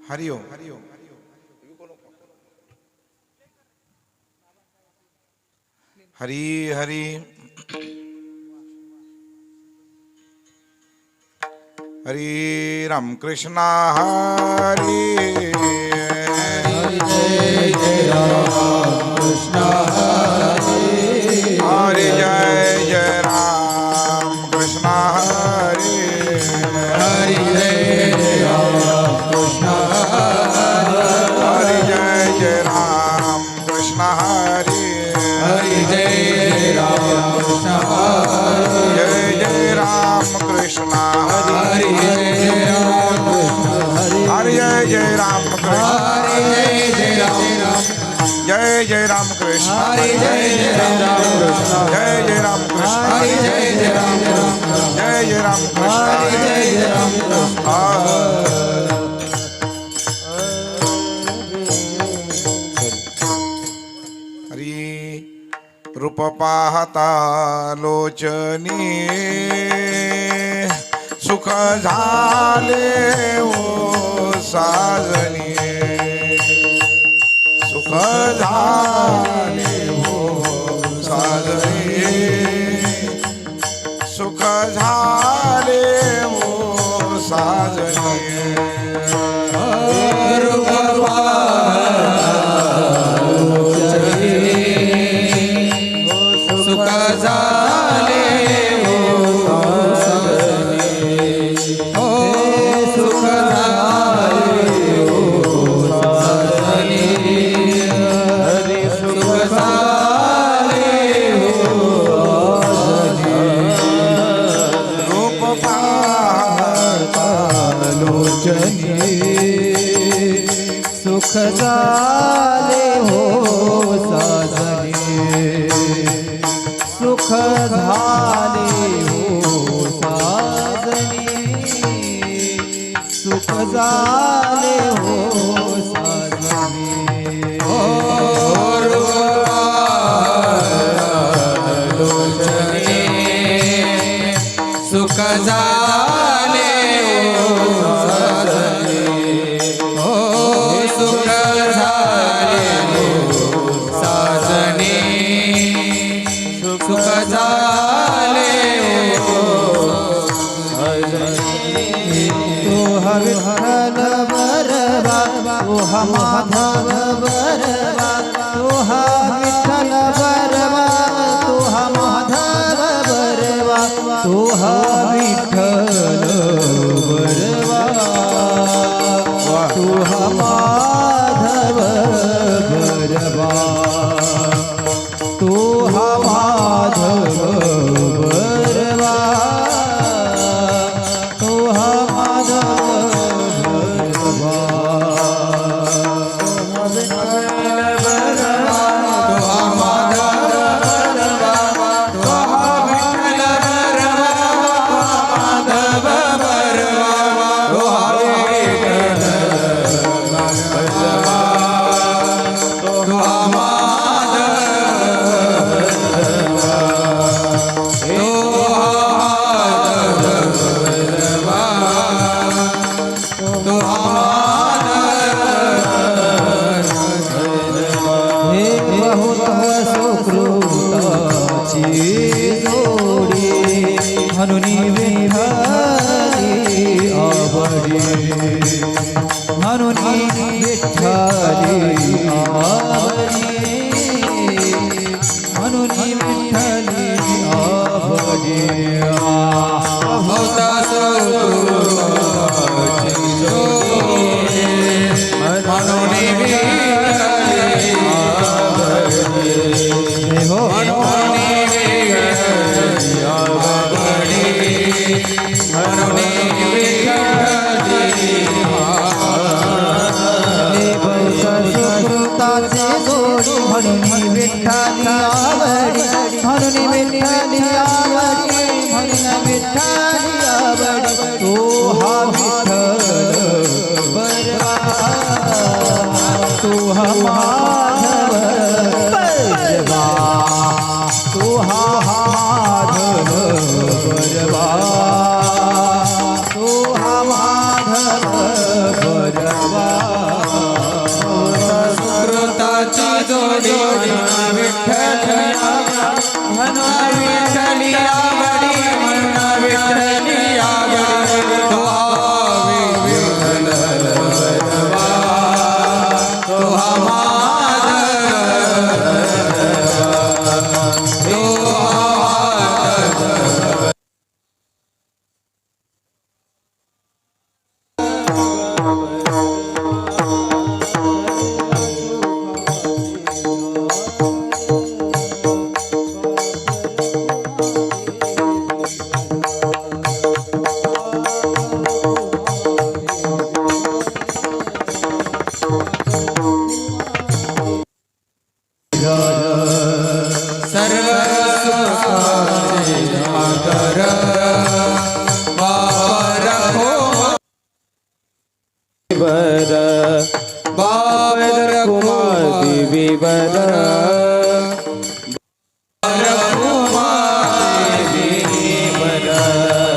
हरि ओम हरी हरी हरी राम कृष्ण हरी जय जय राम कृष्ण हरि जय जय राम कृष्ण हरि हरि जय जय राम कृष्ण हरि जय जय राम कृष्ण हरि हरि जय जय राम कृष्ण जय जय राम कृष्ण हरि जय जय राम कृष्ण हरि जय जय राम कृष्ण हरि जय जय राम कृष्ण जय जय राम कृष्ण हरि जय जय राम कृष्ण जय जय राम कृष्ण हरि जय जय राम कृष्ण जय जय राम कृष्ण हरि जय जय राम कृष्ण हरी रूप पाहता लोचनी सुख झाले ओ साजनी सुख झाले ओ साजनी सुख झाले ओ साजनी सुख झाले हो साजनी हो सुख झाले हो साजनी हरि सुख झाले हो साजनी रूप पाहता लोचनी सुख झाले हो साजनी सुख झाले हो साजनी सुख झाले हो साजनी हो लोचनी सुख झाले हो साजनी हो सुख झाले हो साजनी सुख झाले हो साजनी तो विठ्ठल बरवा तो माधव बरवा तो विठ्ठल बरवा तो माधव बरवा तो विठ्ठल बरवा तो माधव बरवा तो माधव बरवा तो माधव हे बहुत सुकृताची जोडी म्हणून विठ्ठली आवडी म्हणून विठ्ठली आवडी म्हणून विठ्ठली आवडी होता सुकृताची जोडी म्हणून हो सुकृताचे जोडी म्हणून विठ्ठली आवडी म्हणून विठ्ठली आवडी म्हणून विठ्ठली आवडी तो हा विठ्ठल बरवा तो हा माधव बरवा तो हा माधव बरवा तो हा माधव बरवा भरवा सुकृताची जोडी विठ्ठली म्हणा विठ्ठली आवडी म्हणा विठ्ठली आवडी तो हवी विठ्ठल भरवा तो हा माधव तो सर्व सुखाचे आदर बापर हो बर बापर देवी बर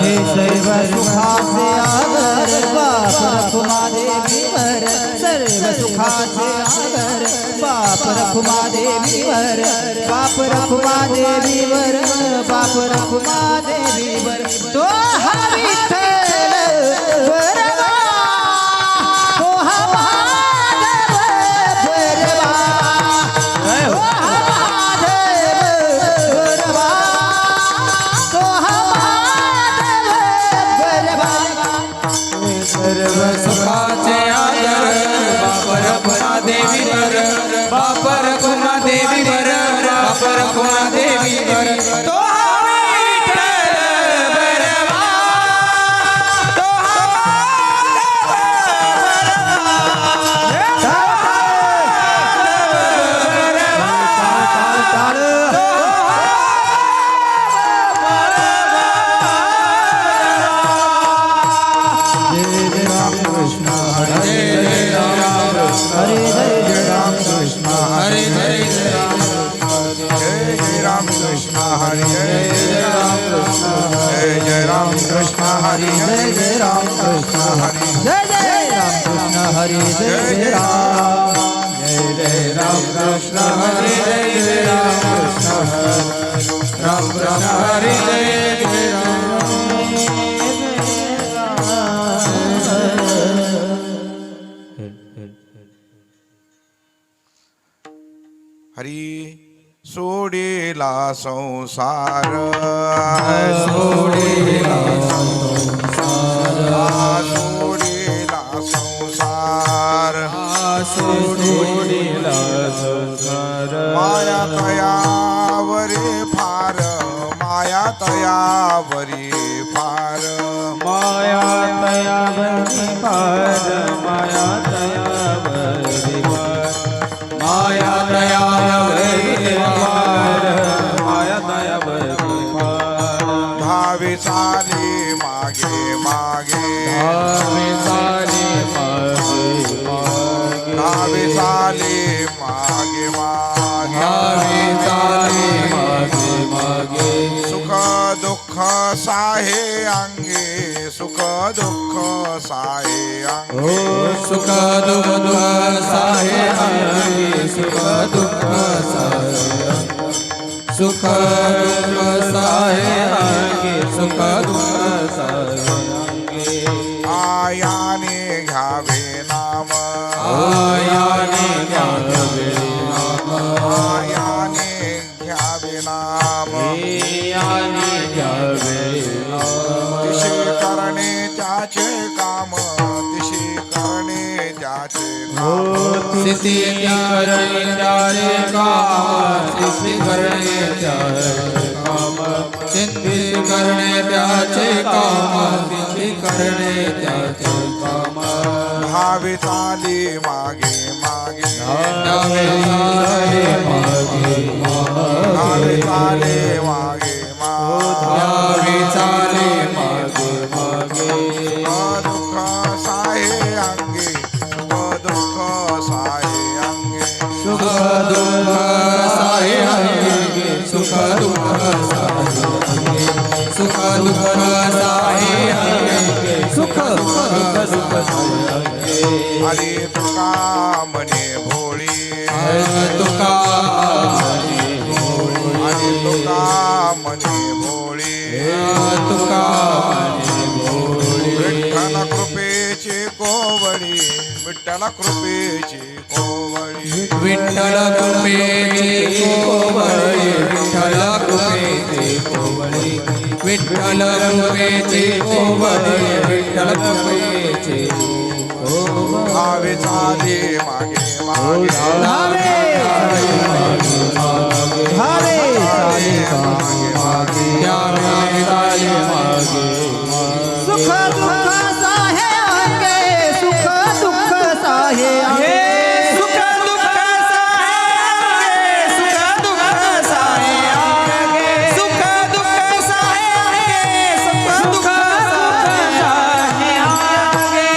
हे सर्व सुखाचे आगर बाप रखुमा देवीवर सर्व सुखाचे आगर बाप रखुमा देवीवर बाप रखुमा देवीवर बाप रखुमा देवीवर तो हा विठ्ठल भरवा तो हा माधव भरवा तो हा माधव भरवा तो हा माधव भरवा सर्व सुखाचे आदर बापर खुणा देवीवर बापर खुणा देवीवर बापर खुणा देवीवर तो हवी विठ्ठल भरवा तो हा माधव हरे जय राम कृष्ण हरे हरे राम जय जय राम कृष्ण हरि जय राम कृष्ण जय जय राम कृष्ण हरि जय जय राम कृष्ण हरि जय जय राम कृष्ण हरे जय जय राम जय जय राम कृष्ण हरे जय जय राम कृष्ण राम कृष्ण हरे जय जय राम हरी सोडेला संसार सोडेला सोडेला संसार सोडेला माया तयावरे फार माया तयावरे फार माया तया बरी पार माया तया बरी पार माया दया पार माया तया बरी पार धावे चाले मागे मागे धावे चाले मागे मागे धावे चाले मागे मागे धावे चाले मागे मागे सुख दुःख साहे अंगे सुख दुःख साहे अंगे सुख दुःख साहे अंगे सुख दुःख साहे सुख दुःख साहे अंगे सुख दुःख साहे अंगे आयाने घ्यावे नाम आयाने घ्यावे नाम आयाने घ्यावे नाम आयाने घ्यावे नाम तिशी करणे त्याचे काम तिशी करणे त्याचे काम सिद्धी करणे त्याचे काम सिद्धी करणे त्याचे काम सिद्धी करणे त्याचे काम सिद्धी करणे त्याचे काम भावे चाले मागे मागे धावे चाले मागे भावे चाले मागे मागे धावे चाले मागे मागे सुख दुःख साहे अंगे सुख दुःख साहे अंगे सुख दुःख साहे अंगे सुख दुःख साहे अंगे सुख दुःख साहे अंगे सुख दुःख साहे अंगे हरी तुका म्हणे भोळी तुका हरी तुका म्हणे भोळी तुका विठ्ठल कृपेची कोवळी विठ्ठल कृपेची कोवळी विठ्ठल कृपेची कोवळी विठ्ठल कृपेची कोवळी विठ्ठल कृपेची कोवळी विठ्ठल कृपेची भावे चाले मागे मागे धावे चाले मागे मागे त्यावे चाले मागे सुख दुःख साहे अंगे सुख दुःख साहे अंगे सुख दुःख साहे सुख दुःख साहे आगे सुख दुःख साहे सुख दुःख साहे आगे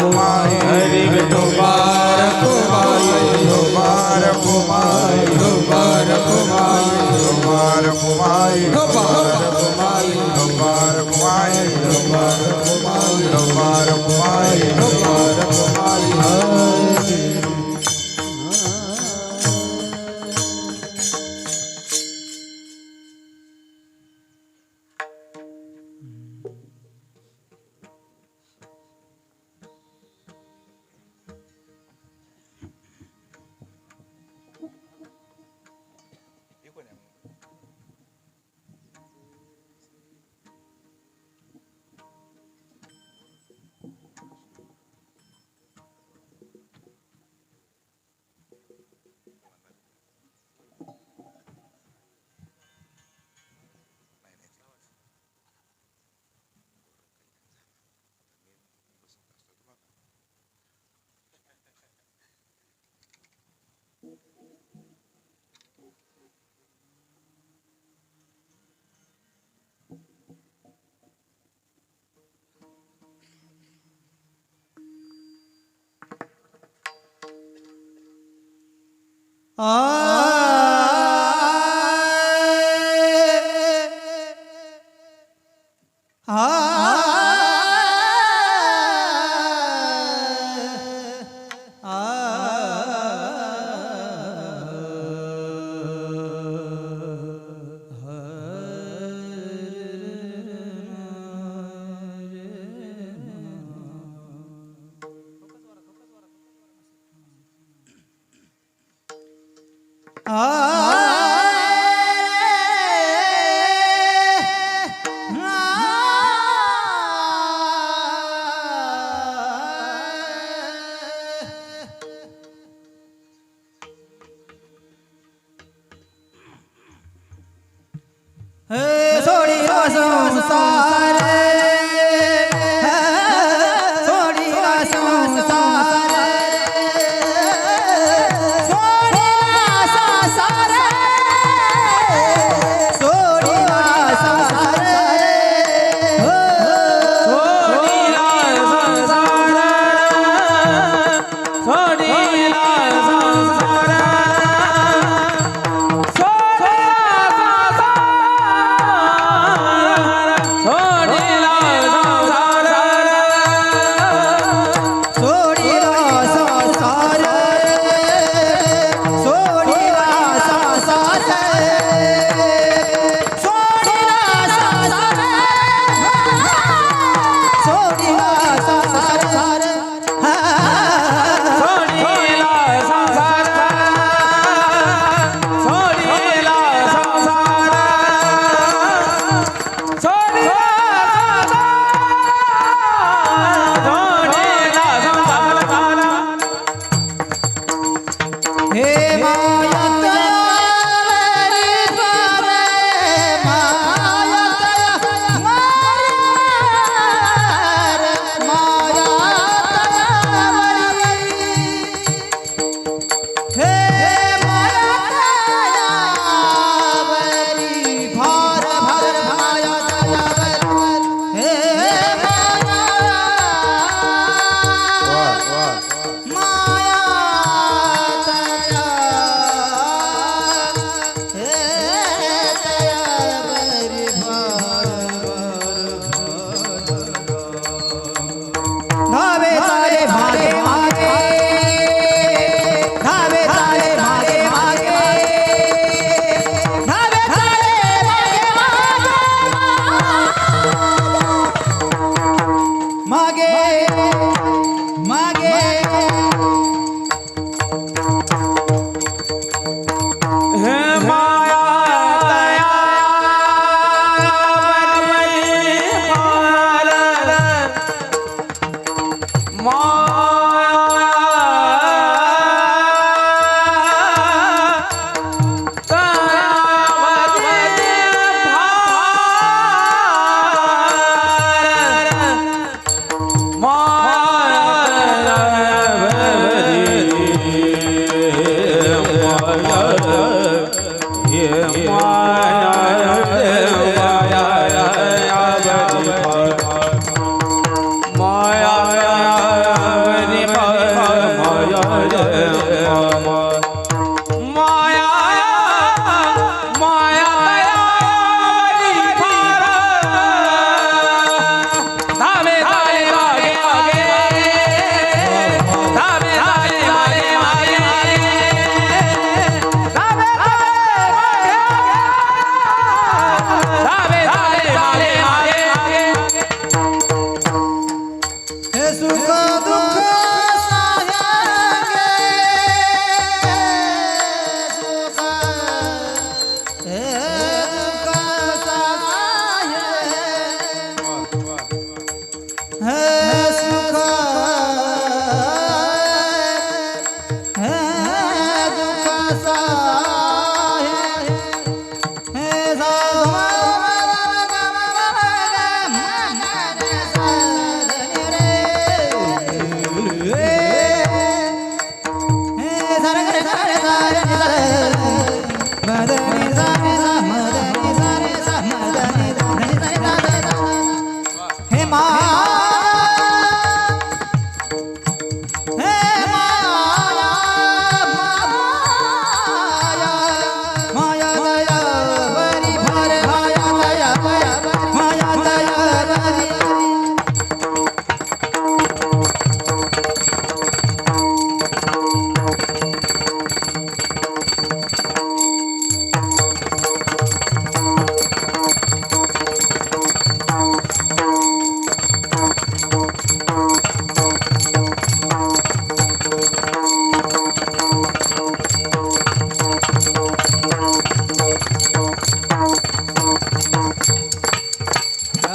कुमारी हरि दोबार कुमारी दोबार कुमारी दोबार कुमारी दोबार कुमारी दोबार कुमारी दोबार कुमारी दोबार कुमारी दोबार कुमारी दोबार कुमारी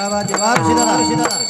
वा देवा ऋषी दादा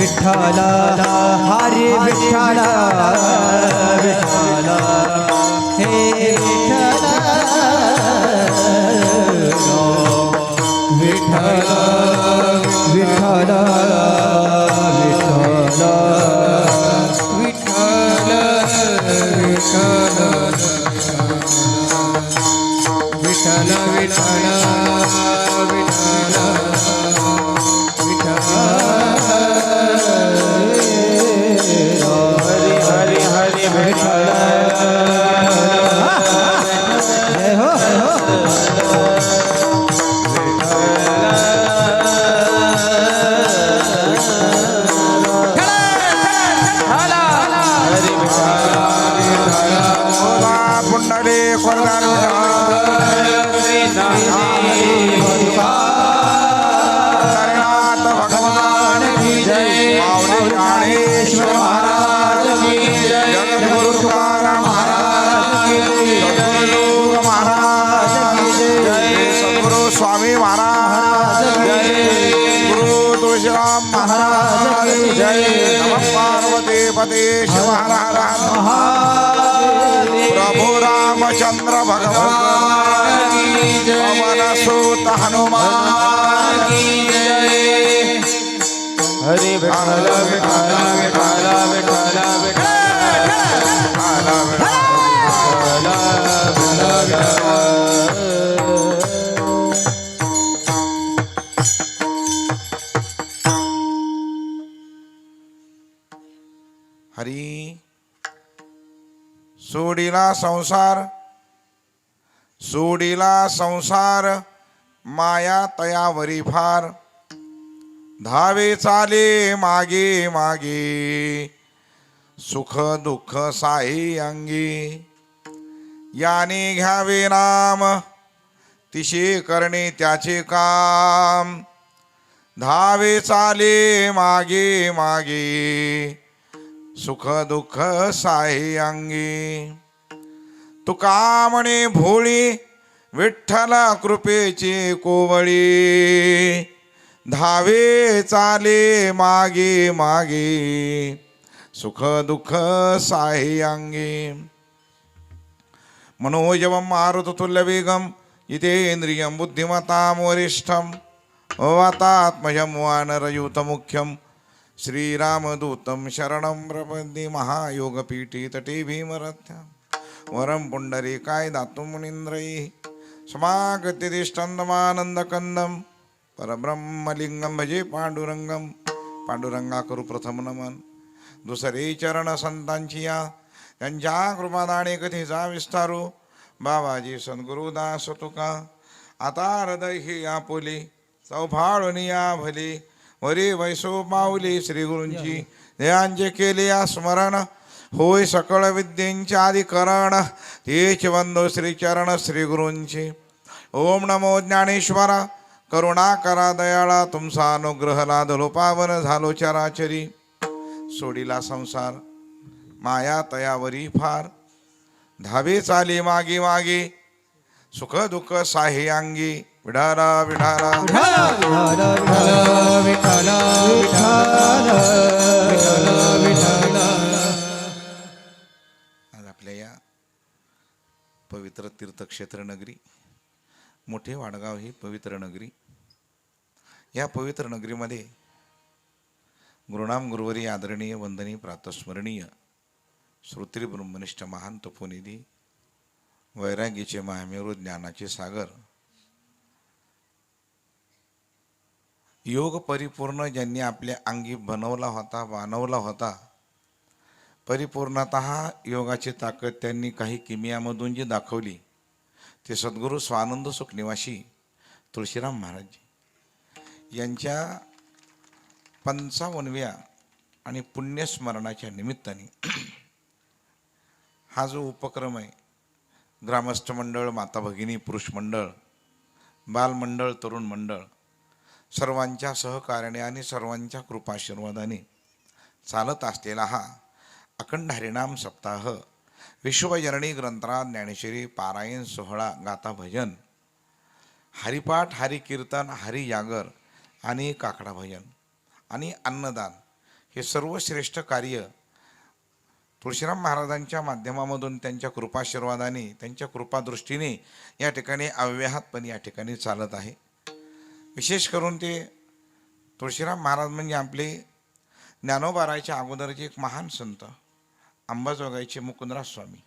विठ्ठल हरी विठ्ठल विठ्ठल हे विठ्ठल विठ्ठल विठ्ठल विठ्ठल विठ्ठल विठ्ठल हरी हरी हरी विठ्ठल जय हो जय हो बोला पुंडली हरिनाथ भगवान की जय माऊली ज्ञानेश्वर महाराज की जय जगद्गुरु तुकाराम महाराज की जय सद्गुरु महाराज की जय सद्गुरु स्वामी महाराज की जय गुरु तुळशीराम महाराज की जय नमः पार्वती पते शिव हर हर प्रभु रामचंद्र भगवान की जय पवन सुत हनुमान की जय हरी विठ्ठल विठ्ठल विठ्ठल विठ्ठल हरी सोडिला संसार माया तयावरी फार धावे चाले मागे मागे सुख दुःख साई अंगी याने घ्यावे नाम तिशे करणे त्याचे काम धावे चाले मागे मागे सुख दुःख साई अंगी तुका म्हणे भोळी विठ्ठल कृपेची कोवळी धावे चाले मागे मागे सुख दुःख साई अंगी मनोजवं मारुततुल्यवेगं जितेन्द्रियं बुद्धिमतां वरिष्ठं वातात्मजं वानरयूतमुख्यं श्रीरामदूतं शरणं प्रपद्ये महायोगपीठे तटे भीमरथ्यां वरं पुण्डरीकाय दातुं मुनीन्द्रैः समागत्यतिष्ठन्तमानन्दकन्दं परब्रह्मलिंगं भजे पांडुरंगं पांडुरंगा करू प्रथम नमन दुसरे चरण संतांची या त्यांच्या कृपादाने कथेचा विस्तारू बाबाजी सद्गुरुदास तुका आता हृदय ही आपुली चौफाळून या भली वरी वैसो माऊली श्री गुरूंची ध्यानचे केले या स्मरण होय सकळ विद्येंचे आदिकरण तेच वंदो श्री चरण श्री गुरूंची ओम नमो ज्ञानेश्वर करुणा करा दयाळा तुमचा अनुग्रह लादलो पावन झालो चराचरी सोडिला संसार माया तयावरी फार धावे चाले मागे मागे सुख दुःख साहे अंगी विढारा विढारा आज आपल्या या पवित्र तीर्थक्षेत्र नगरी मोठे वाडगाव ही पवित्र नगरी या पवित्र नगरीमध्ये गुरुनाम गुरुवरी आदरणीय वंदनीय प्रातस्मरणीय श्रोत्री ब्रह्मनिष्ठ महान तपोनिधी वैराग्याचे महामेरू ज्ञानाचे सागर योग परिपूर्ण ज्यांनी आपल्या अंगी बाणवला होता परिपूर्णतः योगाची ताकद त्यांनी काही किमियामधून जी दाखवली ते सद्गुरू स्वानंद सुख निवासी तुळशीराम महाराजजी यांच्या 55व्या आणि पुण्यस्मरणाच्या निमित्ताने हा जो उपक्रम आहे ग्रामस्थ मंडळ माता भगिनी पुरुष मंडळ बालमंडळ तरुण मंडळ सर्वांच्या सहकार्याने आणि सर्वांच्या कृपाशीर्वादाने चालत असलेला हा अखंड हरिनाम सप्ताह विश्वजननी ग्रंथराज ज्ञानेश्वरी पारायण सोहळा गाथा भजन हरिपाठ हरिकीर्तन हरिजागर आणि काकडा भजन आणि अन्नदान हे सर्वश्रेष्ठ कार्य तुळशीराम महाराजांच्या माध्यमामधून त्यांच्या कृपाशीर्वादाने त्यांच्या कृपादृष्टीने या ठिकाणी अव्याहतपणे या ठिकाणी चालत आहे. विशेष करून ते तुळशीराम महाराज म्हणजे आपले ज्ञानोबारायच्या अगोदरचे एक महान संत अंबाजोगाईचे मुकुंदराज स्वामी,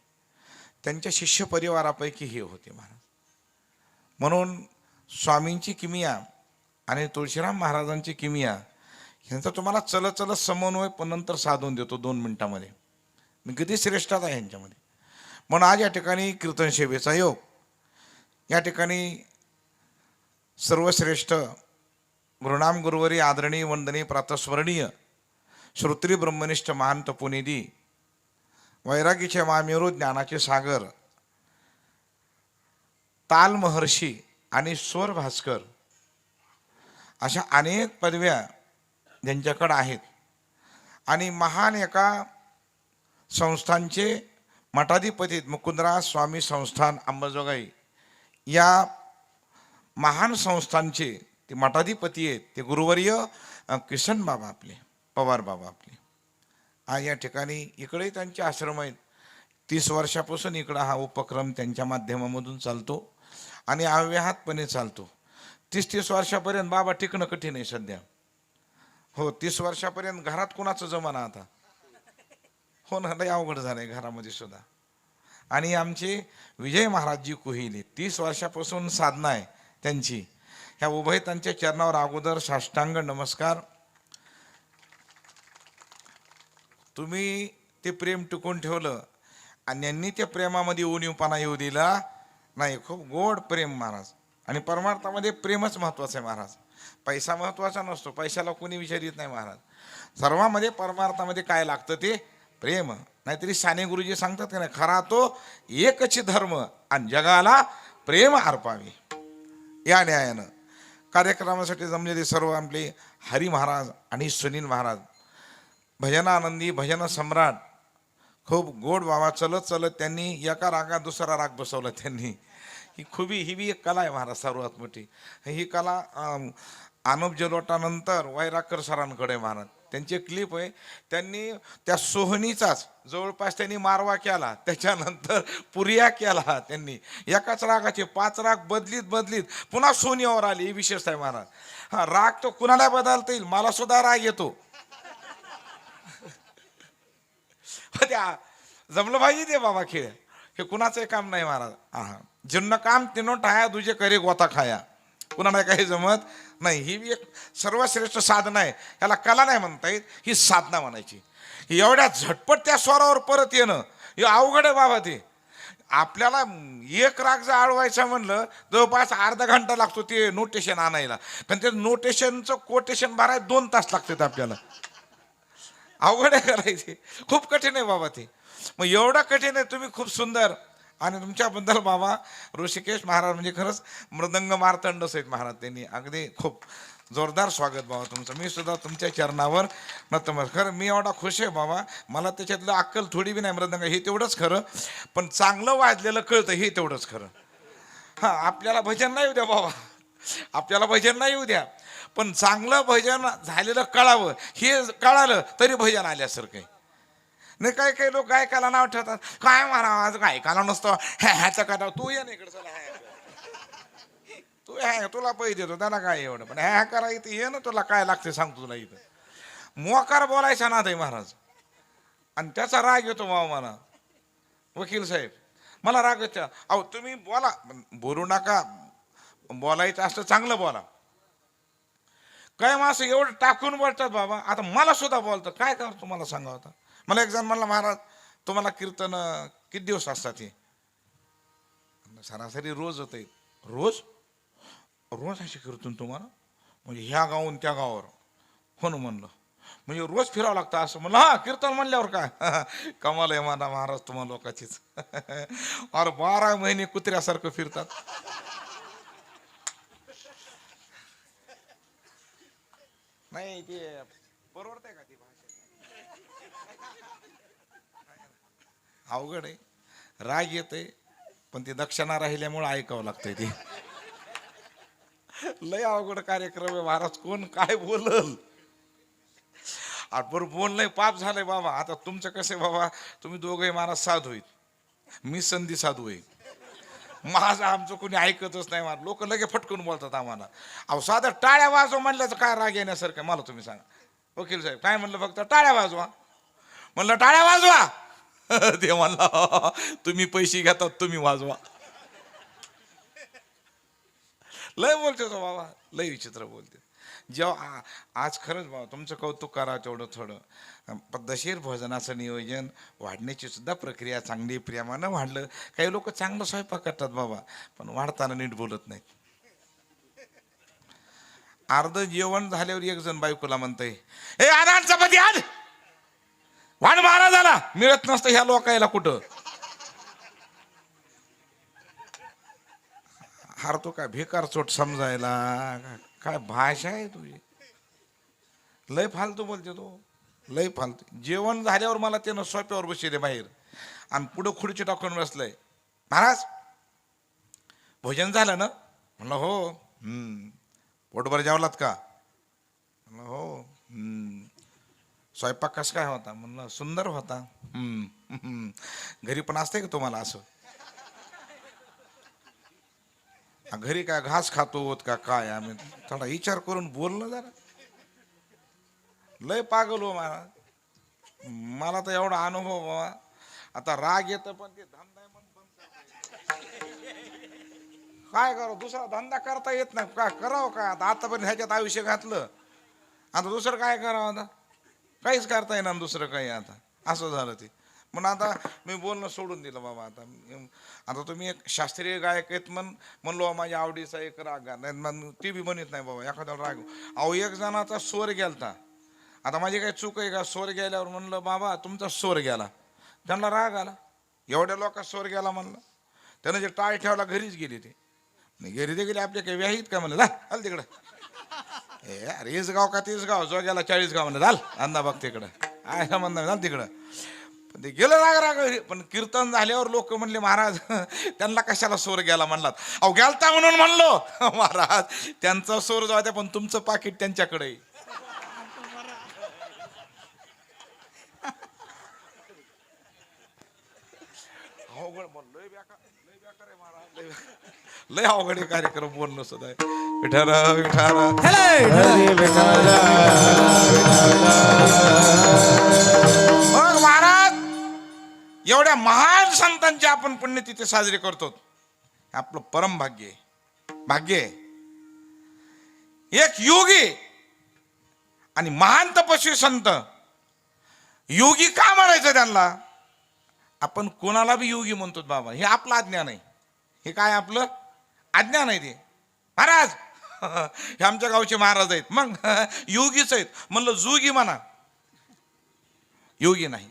त्यांच्या शिष्य परिवारापैकी हे होते महाराज. म्हणून स्वामींची किमिया आणि तुळशीराम महाराजांची किमिया ह्यांचा तुम्हाला चलत समन्वय पण नंतर साधून देतो 2 मिनिटामध्ये. मी किती श्रेष्ठता आहे ह्यांच्यामध्ये. म्हणून आज या ठिकाणी कीर्तन सेवेचा योग, या ठिकाणी सर्वश्रेष्ठ गुरुनाम गुरुवरी आदरणीय वंदनीय प्रातस्मरणीय श्रोत्री ब्रह्मनिष्ठ महान तपोनिधी वैरागीचे मामेरू ज्ञानाचे सागर ताल महर्षी आणि स्वर भास्कर अशा अनेक पदव्या ज्यांच्याकडे आहेत आणि महान एका संस्थांचे मठाधिपती मुकुंदराज स्वामी संस्थान अंबाजोगाई या महान संस्थांचे ते मठाधिपती आहेत. ते गुरुवर्य किसन बाबा आपले पवार बाबा आपले आज या ठिकाणी इकडे त्यांचे आश्रम आहेत. 30 वर्षापासून इकडं हा उपक्रम त्यांच्या माध्यमामधून चालतो आणि अव्याहतपणे चालतो. 30 वर्षापर्यंत बाबा टिकणं कठीण आहे सध्या. हो, 30 वर्षापर्यंत घरात कोणाचं जमाना आता हो ना, लय अवघड झालंय घरामध्ये सुद्धा. आणि आमचे विजय महाराजजी कोहिली 30 वर्षापासून साधना आहे त्यांची. ह्या उभय त्यांच्या चरणावर अगोदर साष्टांग नमस्कार. तुम्ही ते प्रेम टिकून ठेवलं आणि यांनी त्या प्रेमामध्ये उणीवपणा येऊ दिला नाही. खूप गोड प्रेम महाराज. आणि परमार्थामध्ये प्रेमच महत्वाचं आहे महाराज. पैसा महत्वाचा नसतो, पैशाला कोणी विचारित नाही महाराज. सर्वांमध्ये परमार्थामध्ये काय लागतं ते प्रेम. नाहीतरी साने गुरुजी सांगतात की नाही, खरा तो एकच धर्म आणि जगाला प्रेम अर्पावे. या न्यायानं कार्यक्रमासाठी जमलेले सर्व आपले हरी महाराज आणि सुनील महाराज भजनानंदी भजन सम्राट खूप गोड बाबा. चलत त्यांनी एका रागात दुसरा राग बसवला त्यांनी. ही बी एक कला आहे महाराज सर्वात मोठी. ही कला अनुप जलोटानंतर वैराकर सरांकडे महाराज. त्यांची क्लिप आहे, त्यांनी त्या सोहनीचाच जवळपास त्यांनी मारवा केला, त्याच्यानंतर पुरिया केला. त्यांनी एकाच रागाचे 5 राग बदलीत पुन्हा सोनीवर आली. ही विशेषता आहे महाराज. हा राग तो कुणाला बदलता येईल, मला सुद्धा राग येतो. त्या जमलं पाहिजे ते बाबा खेळ. हे कुणाचं काम नाही महाराज. हा जिन्न काम तिनो ठाया दुजे करे गोता खाया. कुणाला काही जमत नाही. ही बी एक सर्वश्रेष्ठ साधना आहे. याला कला नाही म्हणता येत, ही साधना म्हणायची. एवढ्या झटपट त्या स्वरावर परत येणं हे अवघड आहे बाबा. ते आपल्याला एक राग जर आळवायचा म्हणलं जवळपास अर्धा घंटा लागतो ते नोटेशन आणायला. पण ते नोटेशनचं कोटेशन भरायला 2 तास लागतात आपल्याला. अवघड आहे करायचे, खूप कठीण आहे बाबा ते. मग एवढं कठीण आहे, तुम्ही खूप सुंदर. आणि तुमच्याबद्दल बाबा ऋषिकेश महाराज म्हणजे खरंच मृदंग मार्तंड सहित महाराज त्यांनी अगदी खूप जोरदार स्वागत बाबा तुमचं. मी सुद्धा तुमच्या चरणावर नतमस्तक. खरं मी एवढा खुश आहे बाबा. मला त्याच्यातलं अक्कल थोडी बी नाही मृदंग, हे तेवढंच खरं. पण चांगलं वाजलेलं कळतं हे तेवढंच खरं. हां, आपल्याला भजन नाही येऊ द्या बाबा, आपल्याला भजन नाही येऊ द्या, पण चांगलं भजन झालेलं कळावं. हे कळालं तरी भजन आल्यासारखं आहे. नाही काही लोक गायकाला नाव ठेवतात, काय महाराज गायकाला नसतं ह्याचं करा. तू ये ना इकडे, चला तू ह्या तुला पैसे देतो त्याला काय एवढं. पण ह्या करा इथं ये ना, तुला काय लागते सांगतो तुला. इथं मोकार बोलायचा ना ते महाराज. आणि त्याचा राग येतो बाबा मला. वकील साहेब मला राग येतो. अहो तुम्ही बोला, बोलू नका. बोलायचं असतं चांगलं बोला. काय माणसं एवढं टाकून बोलतात बाबा. आता मला सुद्धा बोलतात, काय करतो तुम्हाला सांगा होता. मला एक जण म्हणला, महाराज तुम्हाला कीर्तन किती दिवस असतात हे. सरासरी रोज होते. रोज असे कीर्तन तुम्हाला म्हणजे ह्या गावून त्या गावावर. हो ना म्हणलं, म्हणजे रोज फिरावं लागतं असं. म्हणलं हा कीर्तन म्हणल्यावर काय कमाल आहे म्हणा महाराज तुम्हाला लोकांचीच. अरे 12 महिने कुत्र्यासारखं फिरतात. नाही ते परवडतंय का ती भाषा. अवघड आहे. राग येते पण ती दक्षिणा राहिल्यामुळे ऐकावं लागतंय. ते लय अवघड कार्यक्रम आहे महाराज. कोण काय बोलल. बरं बोललंय पाप झालंय बाबा. आता तुमचं कसं बाबा, तुम्ही दोघंही महाराज साधू आहेत, मी संधी साधू आहे. माझं आमचं कोणी ऐकतच नाही. मला लोक लगे फटकून बोलतात आम्हाला. अहो साधं टाळ्या वाजवा म्हणलं तर काय राग येण्यासारखं मला तुम्ही सांगा. वकील साहेब काय म्हणलं, फक्त टाळ्या वाजवा. म्हणलं टाळ्या वाजवा. ते म्हणला तुम्ही पैसे घेतात, तुम्ही वाजवा. लय बोलते तो बाबा, लय विचित्र बोलते. जेव्हा आज खरंच बाबा तुमचं कौतुक करा तेवढं थोडं. पद्धतशीर भोजनाचं नियोजन, वाढण्याची सुद्धा प्रक्रिया चांगली, प्रेमानं वाढलं. काही लोक चांगलं स्वयंपाक करतात बाबा, पण वाढताना नीट बोलत नाहीत. अर्ध जेवण झाल्यावर एक जण बायकोला म्हणतंय, ए आण चपाती आण, वाढ महाराजाला मिळत नसतं ह्या लोकायला कुठं. हार तो काय भिकार चोट समजायला, काय भाषा आहे तुझी. लय फालतू बोलते तो, लय फालतू. जेवण झाल्यावर मला त्यानं सोप्यावर बसले बाहेर आणि पुढं खुर्ची टाकून बसलंय. महाराज भोजन झालं ना? म्हणलं हो. पोटभर जेवलात का? म्हणलं हो. स्वयंपाक कसं काय होता? म्हणलं सुंदर होता. घरी पण असते का तुम्हाला असं? घरी काय घास खातो का काय? आम्ही थोडा विचार करून बोलणं जरा. लय पागल हो महाराज. मला तर एवढा अनुभव बाबा. आता राग येतं पण ते धंदा आहे म्हणून काय करावं, दुसरा धंदा करता येत नाही. काय करावं काय आता? आतापर्यंत ह्याच्यात आयुष्य घातलं, आता दुसरं काय करावं? आता काहीच करता येणार दुसरं काही. आता असं झालं ते. म्हणून आता मी बोलणं सोडून दिलं बाबा. आता तुम्ही एक शास्त्रीय गायक आहेत म्हणलो माझ्या आवडीचा एक राग नाही, ती बी म्हणत नाही बाबा एखाद्याला राग. अहो एक जणाचा स्वर गेलता. आता माझी काही चूक आहे का? स्वर गेल्यावर म्हणलं बाबा तुमचा स्वर गेला, त्यांना राग आला. एवढ्या लोकांचा स्वर गेला म्हणलं. त्यानं जे टाळ ठेवला घरीच गेली. ते घरी ते गेले आपले काही व्याहीत का? म्हणलं झाल तिकडं. अरे हेच गाव का तेच गाव? जो गेला 40 गाव. म्हणलं झाल अंदा बघ तिकडं. काय संबंध झाल तिकडं. पण ते गेलं राग. पण कीर्तन झाल्यावर लोक म्हणले महाराज त्यांना कशाला स्वर गेला म्हणलात? अहो गेलता म्हणून म्हणलो. महाराज त्यांचा स्वर जाऊ द्या, पण तुमचं पाकिट त्यांच्याकडे. लय अवघड कार्यक्रम बोलणं सुद्धा. विठाल विठाल मग महाराज एवढ्या महान संतांची आपण पुण्यतिथी साजरी करतो. आपलं परम भाग्य आहे. भाग्य आहे. एक योगी आणि महान तपस्वी संत. योगी का म्हणायचं त्यांना? आपण कोणाला बी योगी म्हणतो बाबा, हे आपलं अज्ञान आहे. हे काय आपलं अज्ञान आहे. ते महाराज हे आमच्या गावचे महाराज आहेत, मग योगीच आहेत. म्हणलं जोगी म्हणा, योगी नाही.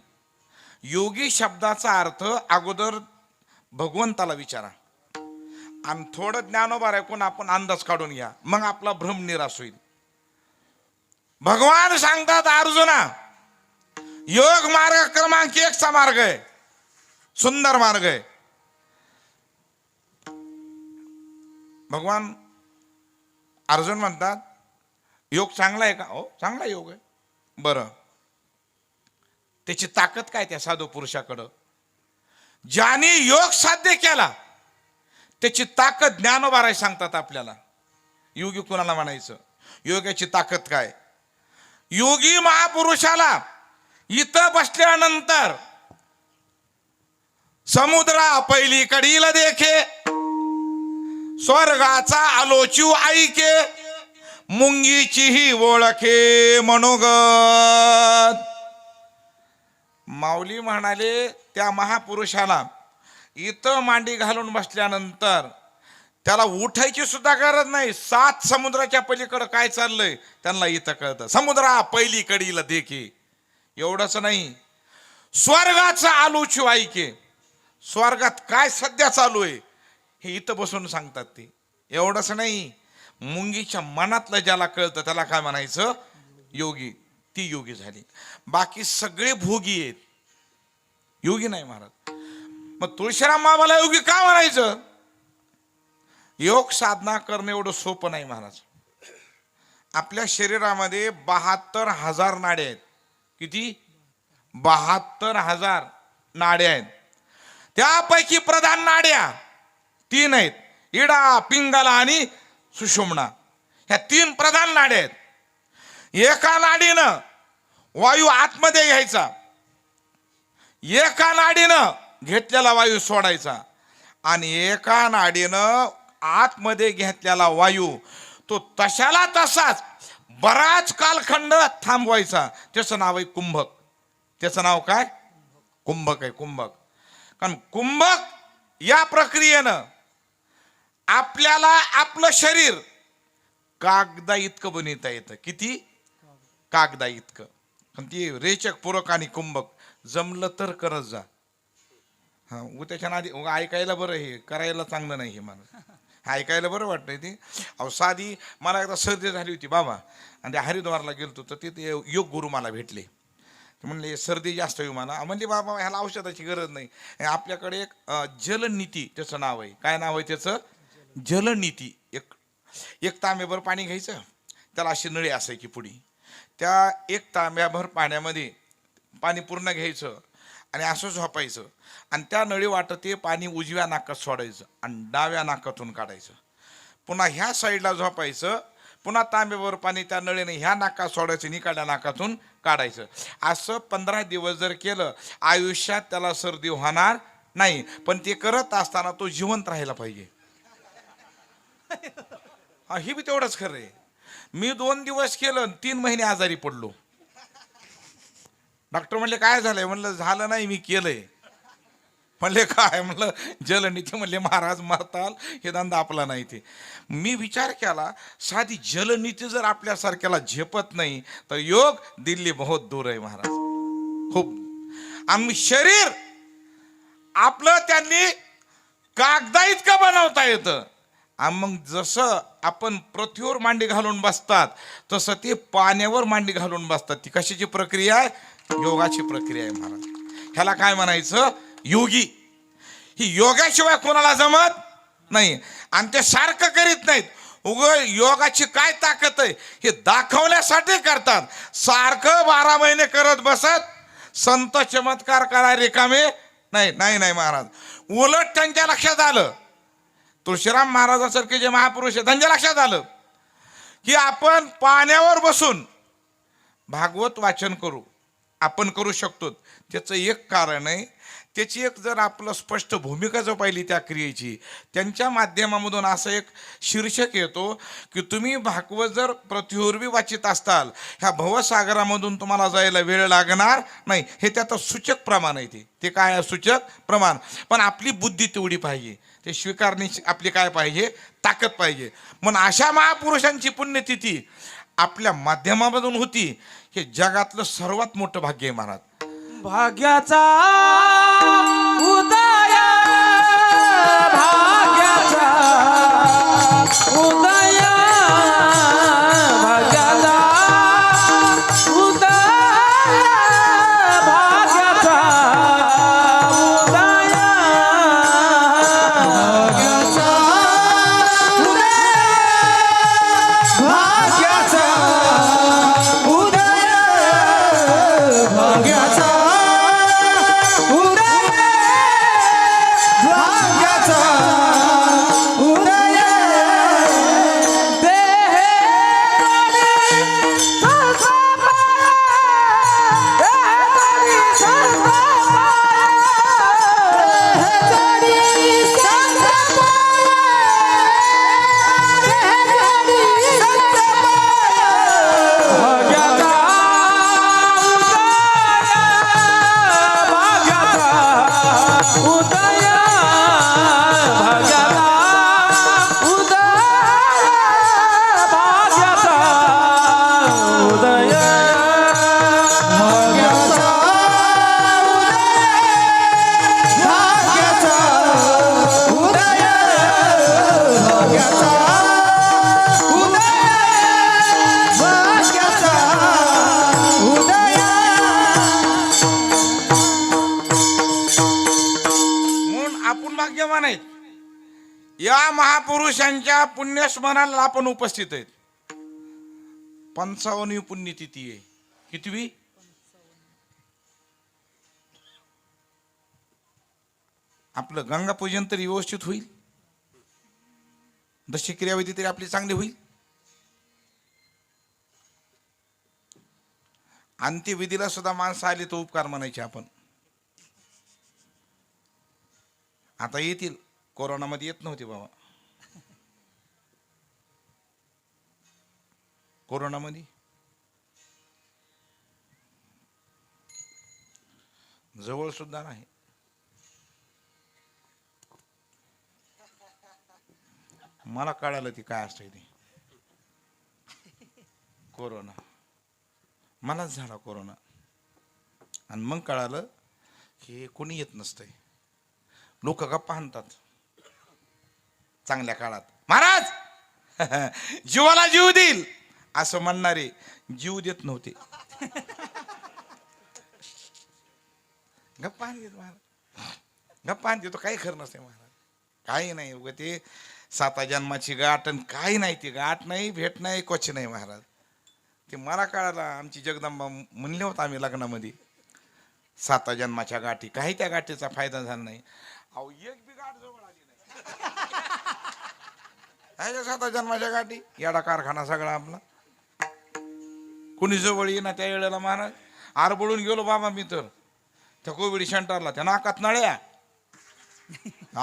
योगी शब्दाचा अर्थ अगोदर भगवंताला विचारा आणि थोडं ज्ञानोबा ऐकून आपण अंदाज काढून घ्या, मग आपला भ्रम निराश होईल. भगवान सांगतात अर्जुना, योग मार्ग क्रमांक 1 चा मार्ग आहे, सुंदर मार्ग आहे. भगवान अर्जुन म्हणतात योग चांगला आहे का? हो चांगला योग आहे. बरं त्याची ताकद काय त्या साधू पुरुषाकडं? ज्याने योग साध्य केला त्याची ताकद ज्ञानोबा सांगतात आपल्याला. योगी कोणाला म्हणायचं? योगाची ताकद काय? योगी महापुरुषाला इथं बसल्यानंतर समुद्रा पहिलीकडील देखे, स्वर्गाचा आलोचू ऐके, मुंगीचीही ओळखे मनोगत. माऊली म्हणाले त्या महापुरुषाला इथं मांडी घालून बसल्यानंतर त्याला उठायची सुद्धा गरज नाही. 7 समुद्राच्या पलीकडे काय चाललंय त्यांना इथं कळतं. समुद्रा पहिलीकडील देखे. एवढंच नाही, स्वर्गाचा आलोचू ऐके, स्वर्गात काय सध्या चालू आहे हे इथं बसून सांगतात ते. एवढंच नाही, मुंगीच्या मनातलं ज्याला कळतं त्याला काय म्हणायचं? योगी. ती योगी झाली. बाकी सगळे भोगी आहेत, योगी नाही महाराज. मग तुळशीराम बाबाला योगी का म्हणायचं? योग साधना करणं एवढं सोपं नाही महाराज. आपल्या शरीरामध्ये 72,000 नाड्या आहेत. किती? 72,000 नाड्या आहेत. त्यापैकी प्रधान नाड्या 3 आहेत, इडा, पिंगला आणि सुषुम्ना. ह्या 3 प्रधान नाड्या आहेत. एका नाडीनं वायू आतमध्ये घ्यायचा, एका नाडीनं घेतलेला वायू सोडायचा आणि एका नाडीनं आतमध्ये घेतलेला वायू तो तशाला तसाच बराच कालखंड थांबवायचा. त्याचं नाव आहे कुंभक. त्याचं नाव काय? कुंभक आहे, कुंभक. कारण कुंभक या प्रक्रियेनं आपल्याला आपलं शरीर कागदा इतकं बनवता येतं. किती? कागदा इतकं. पण ती रेचक, पूरक आणि कुंभक जमलं तर करत जा. हा, त्याच्या आधी ऐकायला बरं, हे करायला चांगलं नाही. हे मला ऐकायला बरं वाटतंय ते. अहो साधी मला एकदा सर्दी झाली होती बाबा, आणि त्या हरिद्वारला गेलतो तर तिथे योग गुरु मला भेटले. म्हणले सर्दी जास्त होई मला. म्हणजे बाबा ह्याला औषधाची गरज नाही, आपल्याकडे एक जलनीती त्याचं नाव आहे. काय नाव आहे त्याचं? जलनीती. एक तांब्याभर पाणी घ्यायचं, त्याला अशी नळी असायची पुढी. त्या 1 तांब्याभर पाण्यामध्ये पाणी पूर्ण घ्यायचं आणि असं झोपायचं आणि त्या नळी वाटत ते पाणी उजव्या नाकात सोडायचं आणि डाव्या नाकातून काढायचं. पुन्हा ह्या साईडला झोपायचं, पुन्हा तांब्यावर पाणी त्या नळीने ह्या नाकात सोडायचं, निकाड्या नाकातून काढायचं. असं 15 दिवस जर केलं, आयुष्यात त्याला सर्दी होणार नाही. पण ते करत असताना तो जिवंत राहायला पाहिजे. हे बी तेवढंच खरं आहे. मी 2 दिवस केलं, 3 महिने आजारी पडलो. डॉक्टर म्हणले काय झालंय? म्हणलं झालं नाही, मी केलंय. म्हणले काय? म्हणलं जलनीती. म्हणले महाराज मरताल, हे धंदा आपला नाही. ते मी विचार केला, साधी जलनीती जर आपल्यासारख्याला झेपत नाही तर योग दिल्ली बहुत दूर आहे महाराज. खूप. आम्ही शरीर आपलं त्यांनी कागदा इतकं बनवता येतं. मग जसं आपण पृथ्वीवर मांडी घालून बसतात तसं ते पाण्यावर मांडी घालून बसतात. ती कशाची प्रक्रिया आहे? योगाची प्रक्रिया आहे महाराज. ह्याला काय म्हणायचं? योगी. ही योगाशिवाय कोणाला जमत नाही आणि ते सारखं करीत नाहीत. योगाची काय ताकद आहे हे दाखवण्यासाठी करतात. सारखं 12 महिने करत बसत संत चमत्कार करा रिकामे नाही. नाही नाही महाराज. उलट त्यांच्या लक्षात आलं, तुळशीराम महाराजांसारखे जे महापुरुष आहेत त्यांच्या लक्षात आलं की आपण पाण्यावर बसून भागवत वाचन करू, आपण करू शकतो. त्याचं एक कारण आहे, त्याची एक जर आपलं स्पष्ट भूमिका जर पाहिली त्या क्रियेची, त्यांच्या माध्यमामधून असं एक शीर्षक येतो की तुम्ही भागवत जर पृथ्वीवर बी वाचित असताल, ह्या भवसागरामधून तुम्हाला जायला वेळ लागणार नाही. हे त्याचं सूचक प्रमाण आहे. ते काय आहे? सूचक प्रमाण. पण आपली बुद्धी तेवढी पाहिजे, ते स्वीकारण्याची आपली काय पाहिजे? ताकद पाहिजे. म्हणून अशा महापुरुषांची पुण्यतिथी आपल्या माध्यमामधून होती. हे जगातलं सर्वात मोठं भाग्य आहे महाराज. भाग्याचा उदय, भाग्याचा उदय, भाग्याचा उदय, भाग्याचा उदय, भाग्याचा उदय, भाग्याचा उदय, भाग्याचा या महापुरुषांच्या पुण्यस्मरणाला आपण उपस्थित आहेत. 55वी पुण्यतिथी आहे. कितवी? आपलं गंगापूजन तरी व्यवस्थित होईल, दशी क्रियाविधी तरी आपली चांगली होईल. अंत्यविधीला सुद्धा माणसं आली तर उपकार म्हणायचे आपण. आता येतील, कोरोनामध्ये येत नव्हते बाबा. कोरोनामध्ये जवळ सुद्धा नाही. मला कळालं ती काय असते ती कोरोना. मलाच झाला कोरोना आणि मग कळालं की कोणी येत नसतंय. लोक गप्पा आणतात चांगल्या काळात. महाराज जीवाला जीव देईल असं म्हणणारे जीव देत नव्हते. गप्पा आणते महाराज, गप्पा आणते तो काही खरं नसते महाराज. काही नाही उगा ते 7 जन्माची गाठ आणि काही नाही. ती गाठ नाही, भेट नाही, कोच नाही महाराज. ते मला कळालं. आमची जगदंबा म्हणले होतं आम्ही लग्नामध्ये 7 जन्माच्या गाठी. काही त्या गाठीचा फायदा झाला नाही. अहो एक बी गाठ जवळ आली नाही. 7 जन्माच्या गाठी येडा कारखाना सगळा आपला. कुणी जवळ येईना त्या वेळेला महाराज. आरबळून गेलो बाबा मी तर त्या कोविड सेंटरला. त्या नाकात नळ्या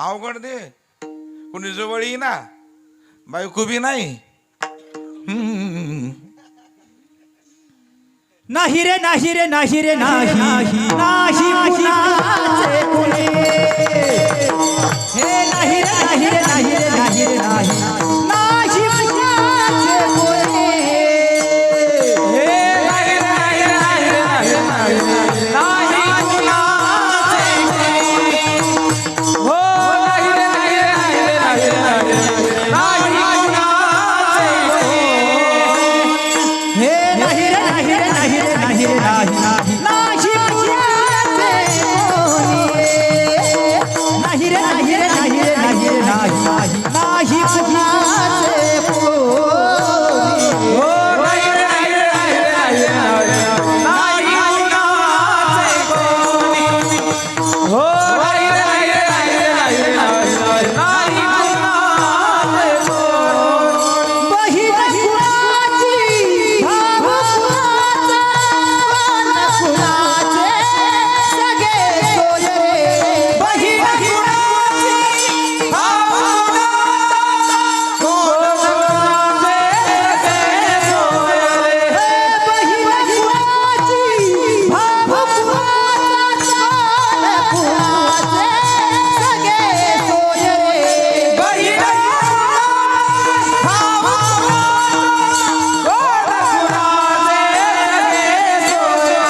अवघड दे. कुणी जवळ येईना, बायको बी नाही. नाही रे नाही रे नाही रे नाही नाही कुणाचे कोणी. हे नाही रे नाही रे नाही रे नाही रे नाही नाही कुणाचे कोणी. हे नाही नाही नाही नाही नाही नाही कुणाचे कोणी. हो नाही नाही नाही नाही नाही नाही कुणाचे कोणी. हे नाही रे नाही रे नाही रे नाही रे नाही नाही कुणाचे कोणी. नाही रे नाही रे नाही रे नाही रे नाही नाही कुणाचे कोणी. हो नाही नाही नाही नाही नाही कुणाचे कोणी. हो नाही नाही नाही नाही नाही कुणाचे कोणी. बहीण कुणाची, भाऊ कुणाचा, कोण कुणाचे सगळे सोयरे. बहीण कुणाची, भाऊ कुणाचा, कोण कुणाचे सगळे सोयरे. बहीण कुणाची, भाऊ कुणाचा, कोण कुणाचे सगळे सोयरे. बहीण कुणाचा, भाऊ कुणाचा, कोण कुणाचे सगळे सोयरे.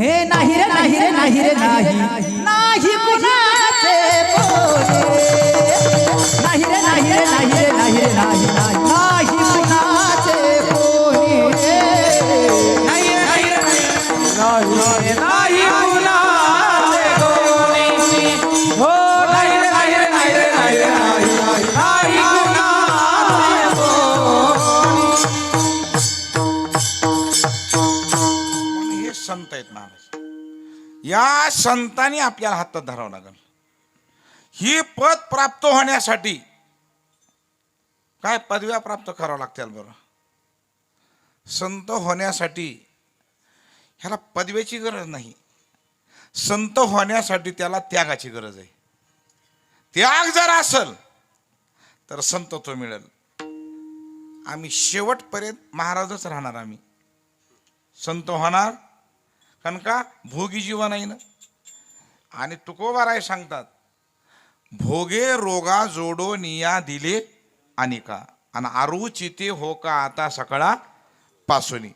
हे नाही रे नाही रे नाही रे नाही नाही कुणाचे कोणी. नाही रे नाही रे नाही रे नाही रे नाही नाही कुणाचे कोणी. नाही नाही नाही नाही कुणाचे कोणी. हो नाही नाही नाही नाही नाही नाही कुणाचे कोणी. म्हणून हे संत आहेत महाराज. या संतांनी आपल्याला हातात धरावं लागेल. ही पद प्राप्त होण्यासाठी काय पदव्या प्राप्त करावं लागतील बरं. संत होण्यासाठी ह्याला पदव्याची गरज नाही. संत होण्यासाठी त्याला त्यागाची गरज आहे. त्याग जर असेल तर संतत्व मिळेल. आम्ही शेवटपर्यंत महाराजच राहणार. आम्ही संत होणार कारण का भोगी जीवन आहे ना. आणि तुकोबाराय सांगतात भोगे रोगा जोडो निया दिले अनिका आणि आरू चिते हो का आता सकाळा पासोनी.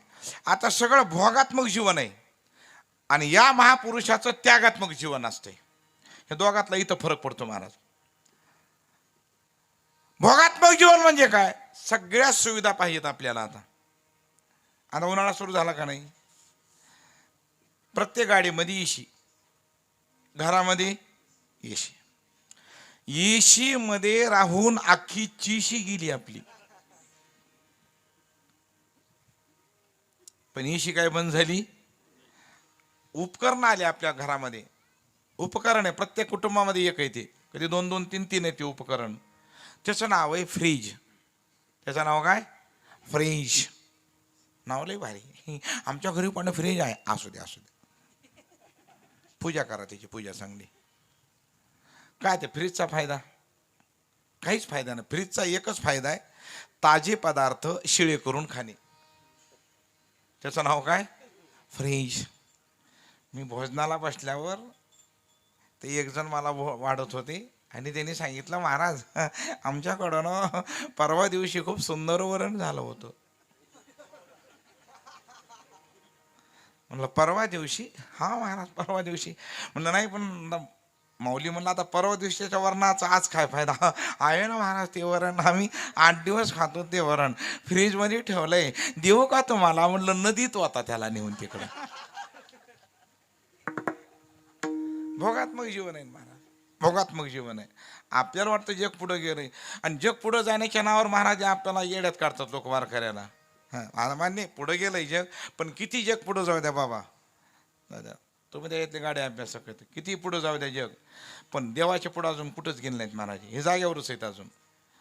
आता सगळं भोगात्मक जीवन आहे आणि या महापुरुषाचं त्यागात्मक जीवन असते. हे दोघातला इथं फरक पडतो महाराज. भोगात्मक जीवन म्हणजे काय, सगळ्या सुविधा पाहिजेत आपल्याला. आता आता उन्हाळा सुरू झाला का नाही, प्रत्येक गाडीमध्ये एसी, घरामध्ये एसी. एसी मध्ये राहून अख्खी चीशी गेली आपली. पण एसी काय बंद झाली? उपकरण आले आपल्या घरामध्ये. उपकरण आहे प्रत्येक कुटुंबामध्ये एक आहे, ते कधी 2-2, 3-3 आहे ते उपकरण. त्याचं नाव आहे फ्रीज. त्याचं नाव काय? फ्रीज. नाव लय भारी. आमच्या घरी पण फ्रीज आहे. असू दे असू दे, पूजा करा त्याची, पूजा चांगली. काय ते फ्रीजचा फायदा? काहीच फायदा नाही. फ्रीजचा एकच फायदा आहे, ताजे पदार्थ शिळे करून खाणे. त्याचं नाव काय? फ्रीज. मी भोजनाला बसल्यावर ते एक जण मला वाढत होते आणि त्यांनी सांगितलं, महाराज आमच्याकडून परवा दिवशी खूप सुंदर वरण झालं होतं. म्हणलं परवा दिवशी? हा महाराज परवा दिवशी. म्हणलं नाही पण माऊली म्हणलं आता परवा दिवशीच्या वरणाचा आज काय फायदा? आहे ना महाराज ते वरण, आम्ही 8 दिवस खातो ते वरण, फ्रीजमध्ये ठेवलंय, देऊ का तुम्हाला? म्हणलं नदीत होता त्याला नेऊन तिकडं. भोगात्मक जीवन आहे महाराज, भोगात्मक जीवन आहे. आपल्याला वाटतं जग पुढं गेलंय, आणि जग पुढं जाण्याच्या नावावर महाराज आपल्याला येड्यात काढतात लोक वारकऱ्याला. हां मान्य पुढं गेलंय जग, पण किती जग पुढं जाऊ द्या बाबा. दादा तुम्ही त्यातले गाड्या अभ्यास करता, किती पुढं जाऊ द्या जग, पण देवाच्या पुढं अजून कुठंच गेले नाहीत महाराज. हे जागेवरच आहेत अजून.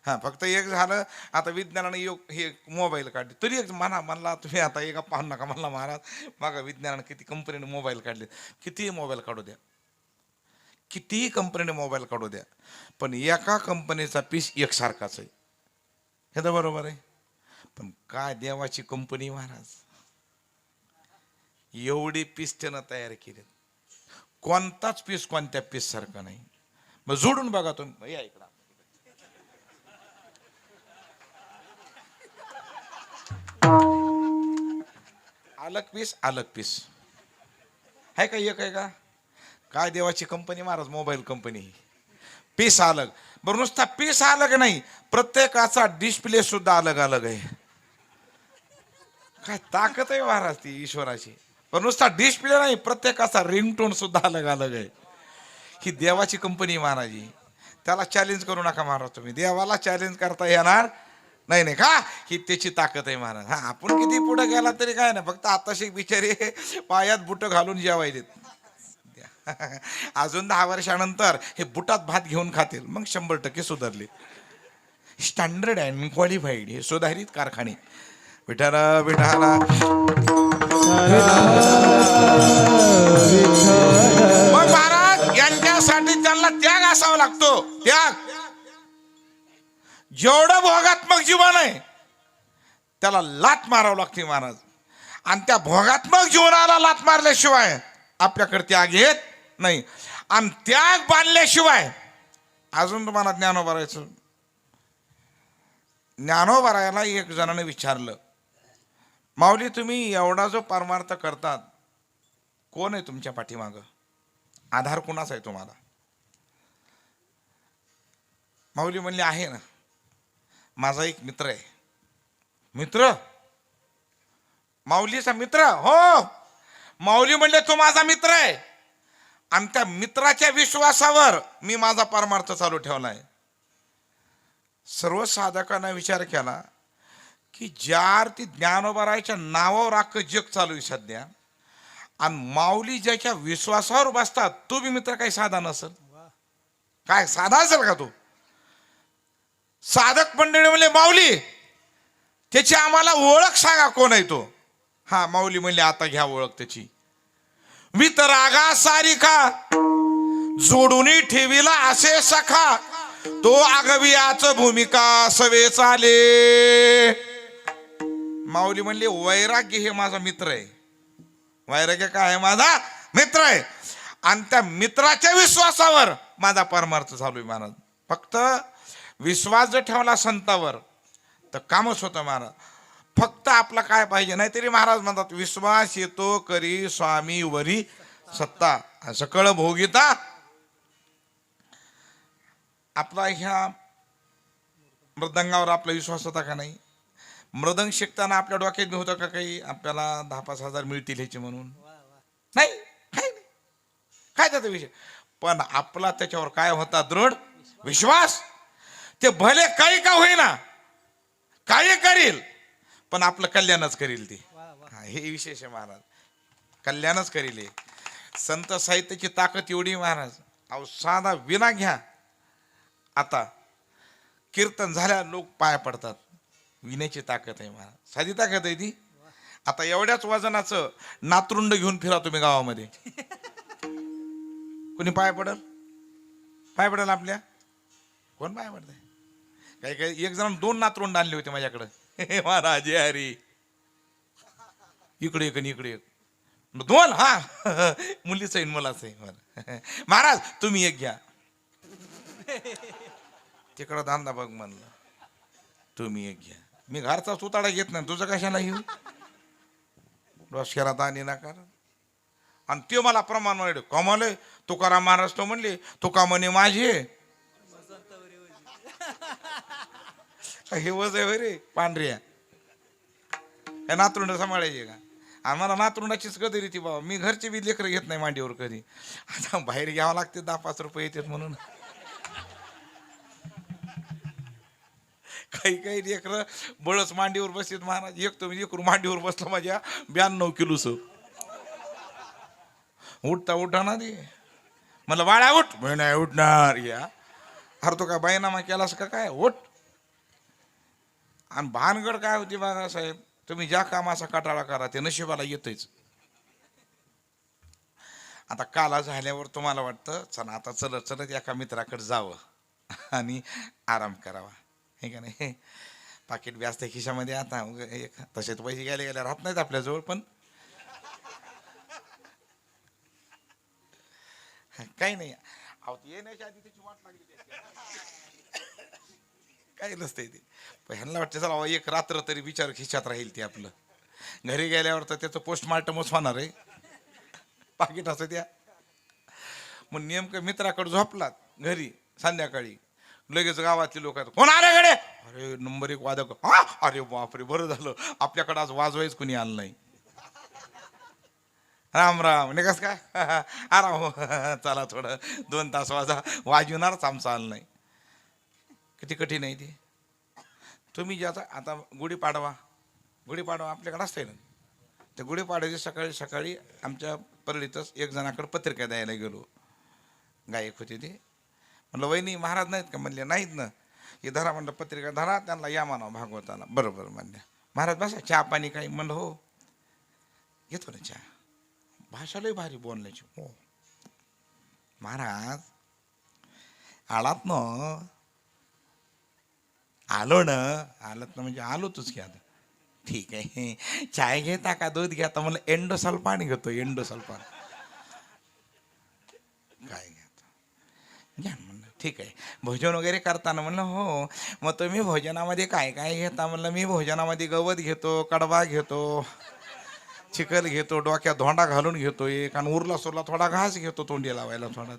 हां फक्त एक झालं, आता विज्ञानाने हे मोबाईल काढले, तरी एक म्हणला तुम्ही आता एका पाहू नका म्हणला महाराज, बघा विज्ञानाने किती कंपनीने मोबाईल काढले. किती मोबाईल काढू द्या, कितीही कंपनीने मोबाईल काढू द्या, पण एका कंपनीचा पीस एकसारखाच आहे. हे तर बरोबर आहे. पण काय देवाची कंपनी महाराज, एवढी पीस त्यानं तयार केले, कोणताच पीस कोणत्या पीस सारखा नाही. मग जोडून बघा तुम्ही. या इकडं अलग पीस अलग पीस आहे का? एक आहे का? काय देवाची कंपनी महाराज, मोबाईल कंपनी. पीस अलग. बरं नुसता पीस अलग नाही, प्रत्येकाचा डिस्प्ले सुद्धा अलग अलग आहे. काय ताकद आहे महाराज ती ईश्वराची. पण नुसता डिस्प्ले नाही, प्रत्येकाचा रिंगटोन सुद्धा अलग अलग आहे. ही देवाची कंपनी महाराज. त्याला चॅलेंज करू नका महाराज तुम्ही. देवाला चॅलेंज करता येणार नाही. नाही का? ही त्याची ताकद आहे महाराज. हा आपण किती पुढे गेला तरी काय नाही, फक्त आताशी बिचारे पायात बुट घालून जेवायलेत. अजून 10 वर्षानंतर हे बुटात भात घेऊन खातील, मग 100% सुधारले. स्टँडर्ड अँड क्वालिफाईड हे सुधारित कारखाने. विठाला विठाला मग महाराज यांच्यासाठी त्यांना त्याग असावा लागतो. त्याग. जेवढं भोगात्मक जीवन आहे त्याला लात मारावं लागते महाराज. आणि त्या भोगात्मक जीवनाला लात मारल्याशिवाय आपल्याकडे त्याग येत नाही. आणि त्याग बांधल्याशिवाय अजून तुम्हाला ज्ञानोबा राहायचं. ज्ञानोबा राहायला एक जणाने विचारलं, माऊली तुम्ही एवढा जो परमार्थ करतात, कोण आहे तुमच्या पाठीमागं? आधार कोणाचा आहे तुम्हाला? माऊली म्हणले आहे ना, माझा एक मित्र आहे. मित्र? माऊलीचा मित्र? हो. माऊली म्हणले तो माझा मित्र आहे, आणि त्या मित्राच्या विश्वासावर मी माझा परमार्थ चालू ठेवलाय. सर्व साधकांना विचार केला की ज्या अर्थी ज्ञानोबारायच्या नावावर अख्खं जग चालू आहे सध्या, आणि माऊली ज्याच्या विश्वासावर बसतात तो बी मित्र काही साधा नसेल. काय साधा असेल का तो? साधक मंडळी म्हणले माऊली त्याची आम्हाला ओळख सांगा, कोण आहे तो? हा माऊली म्हणले आता घ्या ओळख त्याची. वितरागा सारिका जोडून ठेविला असे सखा, तो आगवियाच भूमिका सवे चाले. माऊली म्हणले वैराग्य हे माझा मित्र आहे. वैराग्य काय आहे? माझा मित्र आहे, आणि त्या मित्राच्या विश्वासावर माझा परमार्थ चालू आहे महाराज. फक्त विश्वास जर ठेवला संतावर तर कामच होतं महाराज. फक्त आपला काय पाहिजे. नाहीतरी महाराज म्हणतात विश्वास येतो करी स्वामी वरी सत्ता, सकळ भोगिता. आपला ह्या मृदंगावर आपला विश्वास होता का नाही? मृदंग शिकताना आपल्या डोक्यात बी होतं का काही आपल्याला 10-5 हजार मिळतील ह्याचे म्हणून? नाही, काही नाही, काय त्याचा विषय. पण आपला त्याच्यावर काय होता दृढ विश्वास. ते भले काही का होईना, काय करील, पण आपलं कल्याणच करील ते. हे विशेष आहे महाराज, कल्याणच करील. संत साहित्याची ताकद एवढी महाराज. अहो साधा विना घ्या, आता कीर्तन झाल्या लोक पाया पडतात, विण्याची ताकद आहे महाराज, साधी ताकद आहे ती. आता एवढ्याच वजनाचं नातरुंड घेऊन फिरा तुम्ही गावामध्ये, कोणी पाय पडल? पाय पडेल आपल्या? कोण पाय पडतंय? काही काही एक जण 2 नातरुंड आणले होते माझ्याकडं. महाराज हरी, इकडे एक आणि इकडे एक, 2. हा मुलीच आहे मुलाच आहे. महाराज तुम्ही एक घ्या. तिकडं धंदा बघ म्हणलं, तुम्ही एक घ्या. मी घरचा सुताडा घेत नाही, तुझं कशाला घेऊ? डोसक्याला दाणी नकार. आणि ते मला प्रमाण म्हणले, कमाले तुकाराम महाराज तो म्हणले, तुका म्हणे माझे हे वज आहे रे पांढऱ्या. हे नातरुंड सांभाळायचे का? आम्हाला नातरुंडाचीच कधी ती बाबा. मी घरचे बी लेकरं घेत नाही मांडीवर कधी. आता बाहेर घ्यावं लागते, 10-5 रुपये येतात म्हणून. काही काही लेकरं बळच मांडीवर बसतात महाराज. एक तर लेकरू मांडीवर बसलं माझ्या 92 किलोच. उठता उठा ना दे, मला बाळा उठ, मी नाही उठणार. या अरे तो काय बाईनामा केलास का काय? उठ. आणि भानगड काय होती बघा साहेब, तुम्ही ज्या कामाचा कटाळा करा ते नशिबाला येतच. आता काला झाल्यावर तुम्हाला वाटतं चला आता चलत चलत एका मित्राकडे जावं आणि आराम करावा, हे का नाही? पाकिट बी असते खिशामध्ये. आता तसे तर पैसे गेले राहत नाहीत आपल्याजवळ, पण काही नाही. अहो येण्याच्या आधी त्याची वाट लागली, काही नसतंय ते. पण ह्यांना वाटतं चला एक रात्र तरी विचार खिशात राहील ते आपलं. घरी गेल्यावर तर त्याचं पोस्टमार्टमच होणार आहे, पाकिट असं द्या. मग नेमकं मित्राकडे झोपलात घरी संध्याकाळी, लगेच गावातले लोक कोण आले गडे? अरे नंबर 1 वादक. हा अरे बापरे, बरं झालं आपल्याकडे आज वाजवायच कोणी आलं नाही. राम राम म्हणजे कसं काय? आराम, चला थोडं 2 तास वाजवणारच, आमचं आलं नाही. किती कठीण आहे ते. तुम्ही ज्याचा आता गुढीपाडवा आपल्याकडे असते ना, त्या गुढीपाडव्याची सकाळी सकाळी आमच्या परळीतच एक जणाकडे पत्रिका द्यायला गेलो. गायक होते ते. म्हणलं वहिनी महाराज नाहीत का? म्हणले नाहीत ना. हे धरा म्हणलं पत्रिका धरा, त्यांना या म्हणावं भागवताला. बरोबर म्हणल्या. महाराज बसा, चहा पाणी काही? म्हणलं हो घेतो ना चहा. भाषा लय भारी बोलण्याची. हो महाराज आलात ना? आलो ना. आलत ना म्हणजे आलो तुझ की. आता ठीक आहे, चाय घेता का दूध घेता? म्हणलं एंडोसल्फान घेतो. एंडोसल्फान काय घेतो? घ्या म्हणलं. ठीक आहे, भोजन वगैरे करताना? म्हणलं हो. मग तुम्ही भोजनामध्ये काय काय घेता? म्हणलं मी भोजनामध्ये गवत घेतो, कडबा घेतो, चिखल घेतो, डोक्यात धोंडा घालून घेतो एक, आणि उरला सुरला थोडा घास घेतो तोंडी लावायला थोडा.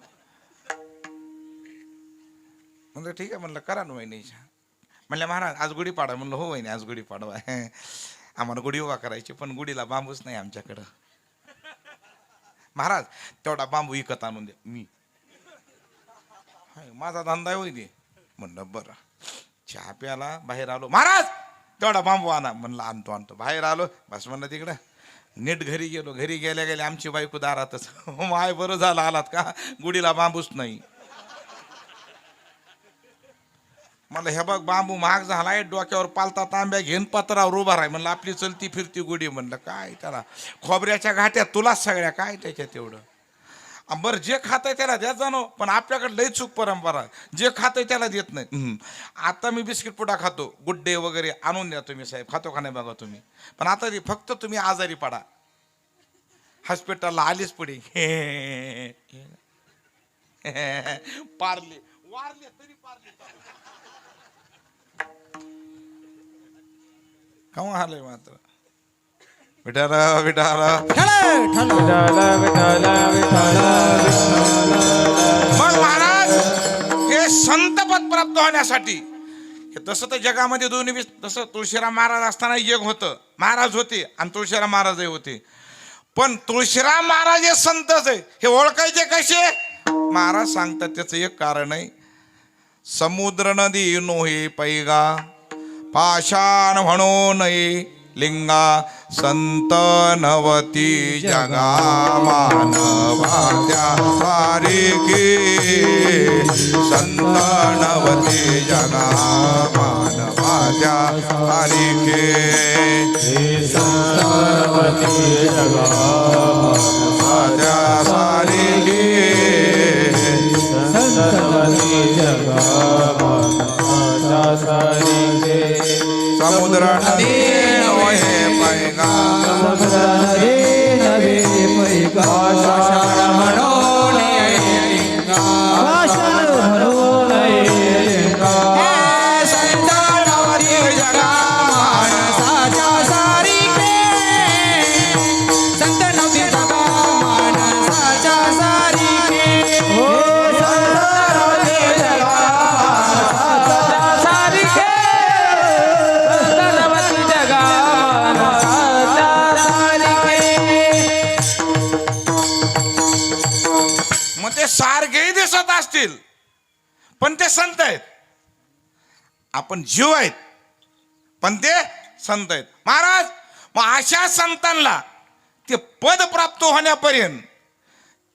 म्हणलं ठीक आहे. म्हणलं करा ना वहिनीच्या. म्हणलं महाराज आज गुढीपाडवा. म्हणलं हो वहिनी आज गुढीपाडवा आहे, आम्हाला गुढी उभा करायची, पण गुढीला बांबूच नाही आमच्याकडं. महाराज तेवढा बांबू विकत आणून द्या. मी माझा धंदा होई दे. म्हणलं बरं. चहा प्याला बाहेर आलो. महाराज तेवढा बांबू आणा. म्हणलं आणतो. बाहेर आलो. बस म्हणलं तिकडं. नीट घरी गेलो. घरी गेल्या आमची बायको दारातच. माय बरं झालं आलात का, गुढीला बांबूच नाही. मला हे बघ बांबू महाग झालाय, डोक्यावर पालता तांब्या घेऊन पत्रावर उभा राह. म्हणलं आपली चलती फिरती गुढी. म्हणलं काय त्याला खोबऱ्याच्या घाट्यात तुलाच सगळ्या काय त्याच्यात एवढं. बरं जे खातंय त्याला द्या जाणो, पण आपल्याकडे लई चूक परंपरा, जे खातंय त्याला देत नाही. आता मी बिस्किट पुडा खातो, गुड डे वगैरे आणून द्या तुम्ही साहेब, खातो का नाही बघा तुम्ही. पण आता फक्त तुम्ही आजारी पडा, हॉस्पिटलला आलीच पुढे पारले वारले तरी पारले. केव्हा आलंय मात्र विठाला विठाला. मग महाराज हे संत पद प्राप्त होण्यासाठी तसं तर जगामध्ये दोन्ही बी, तसं तुळशीराम महाराज असताना एक होतं, महाराज होते आणि तुळशीराम महाराजही होते. पण तुळशीराम महाराज हे संतच आहे, हे ओळखायचे कसे? महाराज सांगतात त्याचं एक कारण आहे. समुद्र नदी नोहे पैगा, पाषाण म्हणो नये लिंगा, संत नवती जगा मानवात्या सारिके, संत नवती जगा मानवात्या सारिके, संतवती जगा मानवात्या सारिके, संतवती जगा मानवात्या सारिके. समुद्र नदी नोहे पैगा, समुद्र नदी नदी पैगा, पाषाण म्हणो नये लिंगा, पाषाण म्हणो नये लिंगा. संत नवती जगा मानसाच्या सारिके, संत नवती जगा मानसाच्या सारिके. हो संत नवती जगा मानसाच्या सारिके, संत नवती जगा मानसाच्या सारिके. मग ते सारखेही दिसत असतील पण ते संत आहेत. आपण जीव आहेत पण ते संत आहेत. महाराज मग अशा संतांना ते पद प्राप्त होण्यापर्यंत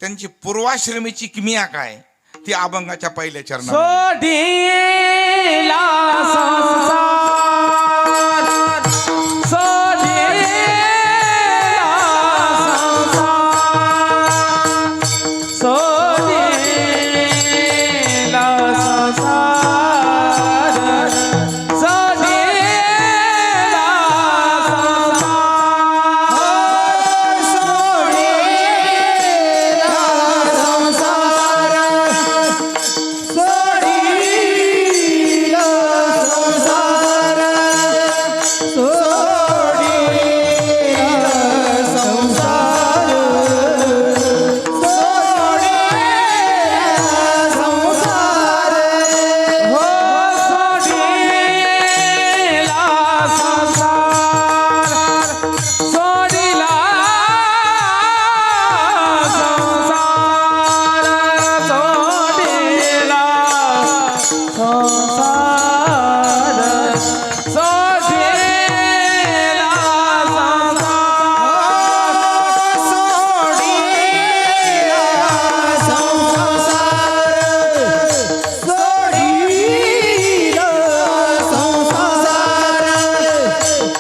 त्यांची पूर्वाश्रमीची किमिया काय ती अभंगाच्या पहिल्या चरणात. सोडीला संसार, सोडीला संसार, सोडीला संसार, सोडीला संसार, सोडीला संसार, सोडीला संसार, सोडीला संसार, सोडीला संसार. हो सोडीला संसार,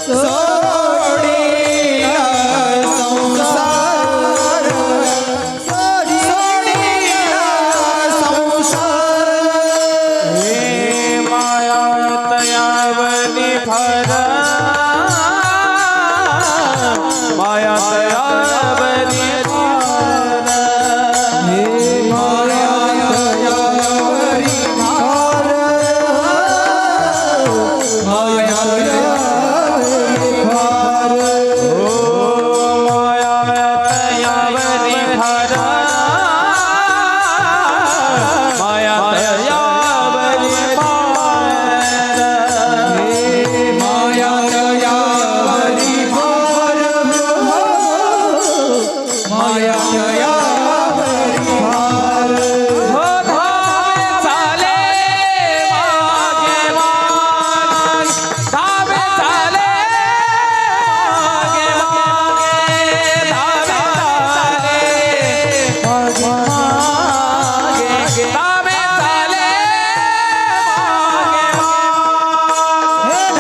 सोडीला संसार, सोडीला संसार, सोडीला हे माया तयावनी फर, माया तयावनी फर, माया तयावनी फर, माया तयावनी हो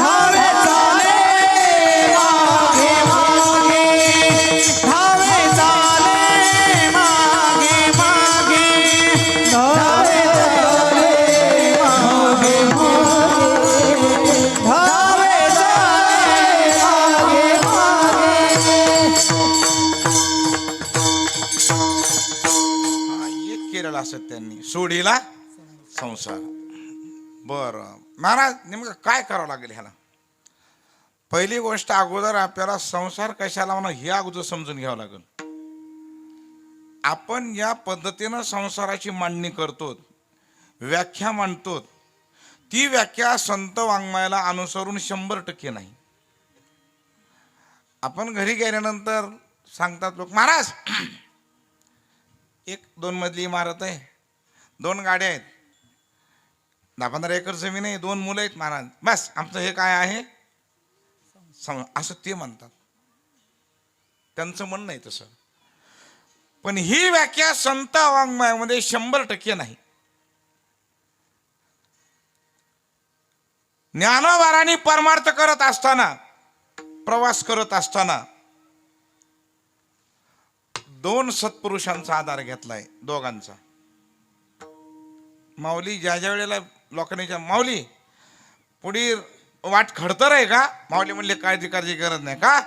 धावे चाले मागे मान, धावे चाले मागे मागे, धावे चाले मागे मागे, धावे चाले मागे मागे. एक केरळ असत त्यांनी सोडीला संसार. बर महाराज नेमकं काय करावं लागेल ह्याला? पहिली गोष्ट अगोदर आपल्याला संसार कशाला म्हणा हे अगोदर समजून घ्यावं लागेल. आपण या पद्धतीनं संसाराची मांडणी करतो, व्याख्या मांडतो, ती व्याख्या संत वाङ्मयाला अनुसरून 100% नाही. आपण घरी गेल्यानंतर सांगतात लोक, महाराज 1-2 मजली इमारत आहे, 2 गाड्या आहेत, 10-15 एकर जमीन आहे, 2 मुलं आहेत महाराज, बस आमचं हे काय आहे असं ते म्हणतात. त्यांचं म्हणणं आहे तसं. पण ही व्याख्या संत वाङ्मयामध्ये 100% नाही. ज्ञानोबारांनी परमार्थ करत असताना, प्रवास करत असताना 2 सत्पुरुषांचा आधार घेतलाय, दोघांचा. माऊली ज्या वेळेला लोकांनी माऊली पुढे वाट खडतर आहे का, माऊली म्हणले काळजी गरज नाही का,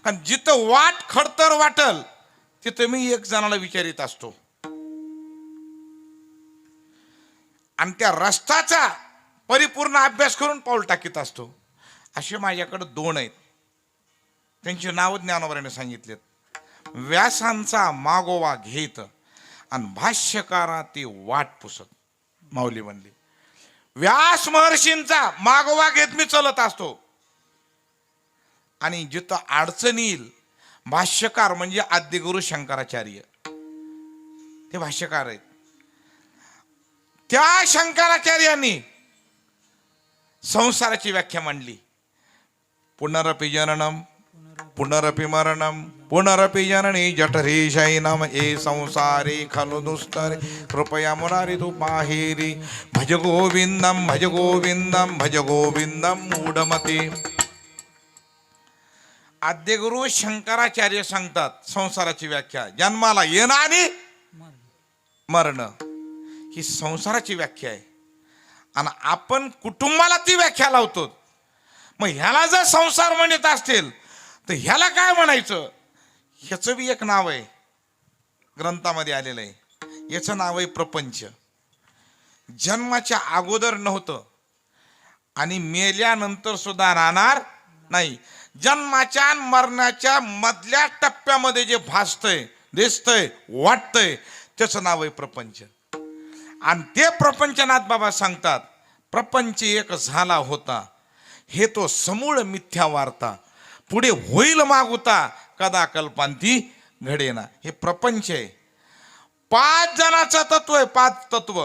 कारण जिथं वाट खडतर वाटल तिथं मी 1 जणाला विचारित असतो आणि त्या रस्त्याचा परिपूर्ण अभ्यास करून पाऊल टाकीत असतो. असे माझ्याकडे 2 आहेत, त्यांची नाव ज्ञानोबारांनी सांगितलेत. व्यासांचा मागोवा घेत आणि भाष्यकारा ती वाट पुसत. माऊली म्हणली व्यास महर्षींचा मागोवा घेत मी चलत असतो आणि जिथं अडचण येईल, भाष्यकार म्हणजे आद्यगुरु शंकराचार्य, ते भाष्यकार आहेत. त्या शंकराचार्यांनी संसाराची व्याख्या मांडली. पुनरपि जननम पुनरपि मरणम पुनरपि जननी जठरे शयनम ए संसारे खलु दुस्तरे कृपया मुरारी तू पाहेरी भज गोविंदम भज गोविंदम भज गोविंदम मूढमते. आद्यगुरु शंकराचार्य सांगतात संसाराची व्याख्या जन्माला येणं आणि मरण, ही संसाराची व्याख्या आहे. आणि आपण कुटुंबाला ती व्याख्या लावतो. मग ह्याला जर संसार म्हणत असतील तर ह्याला काय म्हणायचं? ह्याचं बी एक नाव आहे, ग्रंथामध्ये आलेलं आहे. याचं नाव आहे प्रपंच. जन्माच्या अगोदर नव्हतं आणि मेल्यानंतर सुद्धा राहणार नाही. जन्माच्या आणि मरणाच्या मधल्या टप्प्यामध्ये जे भासतंय, दिसतंय, वाटतंय, त्याचं नाव आहे प्रपंच. आणि ते प्रपंचनाथ बाबा सांगतात, प्रपंच एक झाला होता, हे तो समूळ मिथ्या वार्ता, पुढे होईल मागुता, कदा कल्पांती घडेना. हे प्रपंच आहे. 5 जणाचं तत्व आहे, 5 तत्व.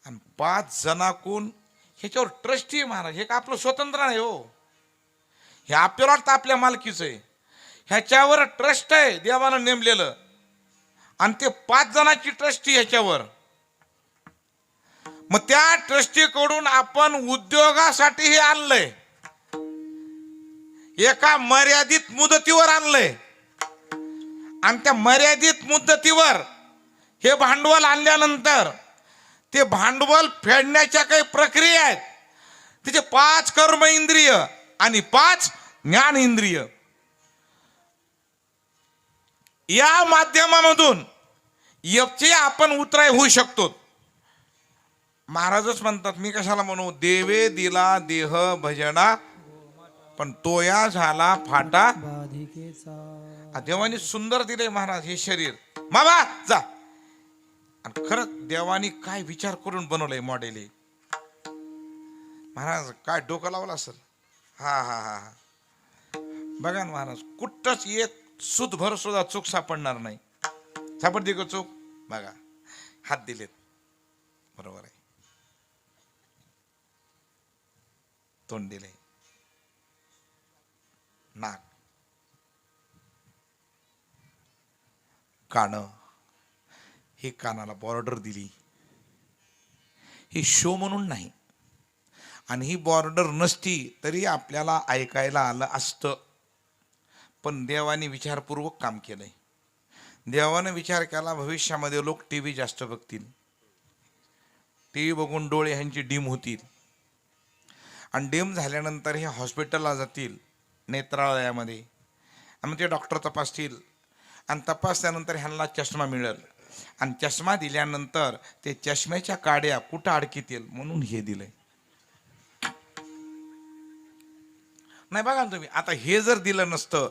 आणि 5 जणाकून ह्याच्यावर ट्रस्टी आहे महाराज. हे का आपलं स्वतंत्र नाही हो, हे आपल्याला वाटतं आपल्या मालकीचं आहे. ह्याच्यावर ट्रस्ट आहे देवानं नेमलेलं, आणि ते 5 जणांची ट्रस्टी ह्याच्यावर. मग त्या ट्रस्टीकडून आपण उद्योगासाठी हे आणलंय, एका मर्यादित मुदतीवर आणलंय. आणि त्या मर्यादित मुदतीवर हे भांडवल आणल्यानंतर ते भांडवल फेडण्याच्या काही प्रक्रिया आहेत. त्याचे 5 कर्म इंद्रिय आणि 5 ज्ञान इंद्रिय, या माध्यमामधून याची आपण उतराई होऊ शकतो. महाराजच म्हणतात, मी कशाला म्हणू, देवे दिला देह भजना पण तोया झाला फाटा. देवानी सुंदर दिले महाराज हे शरीर, बाबा जा. आणि खरंच देवानी काय विचार करून बनवलंय मॉडेल हे महाराज, काय डोकं लावलं असेल. हा हा हा हा बघा ना महाराज, कुठंच एक सुदभर सुद्धा चूक सापडणार नाही. सापडते का चूक? बघा, हात दिलेत, बरोबर आहे, तोंड दिले, नाक, कान, ही कानाला बॉर्डर दिली. ही शो म्हणून नाही, आणि ही बॉर्डर नसती तरी आपल्याला ऐकायला आलं असतं. पण देवाने विचारपूर्वक काम केलंय. देवाने विचार केला, भविष्यामध्ये लोक टीव्ही जास्त बघतील, टीव्ही बघून डोळे ह्यांची डीम होतील, आणि डीम झाल्यानंतर हे हॉस्पिटलला जातील, नेत्रालयामध्ये, आणि ते डॉक्टर तपासतील, आणि तपासल्यानंतर ह्यांना चष्मा मिळेल, आणि चष्मा दिल्यानंतर ते चष्म्याच्या काड्या कुठं अडकीतील म्हणून हे दिलंय. नाही बघा ना तुम्ही, आता हे जर दिलं नसतं,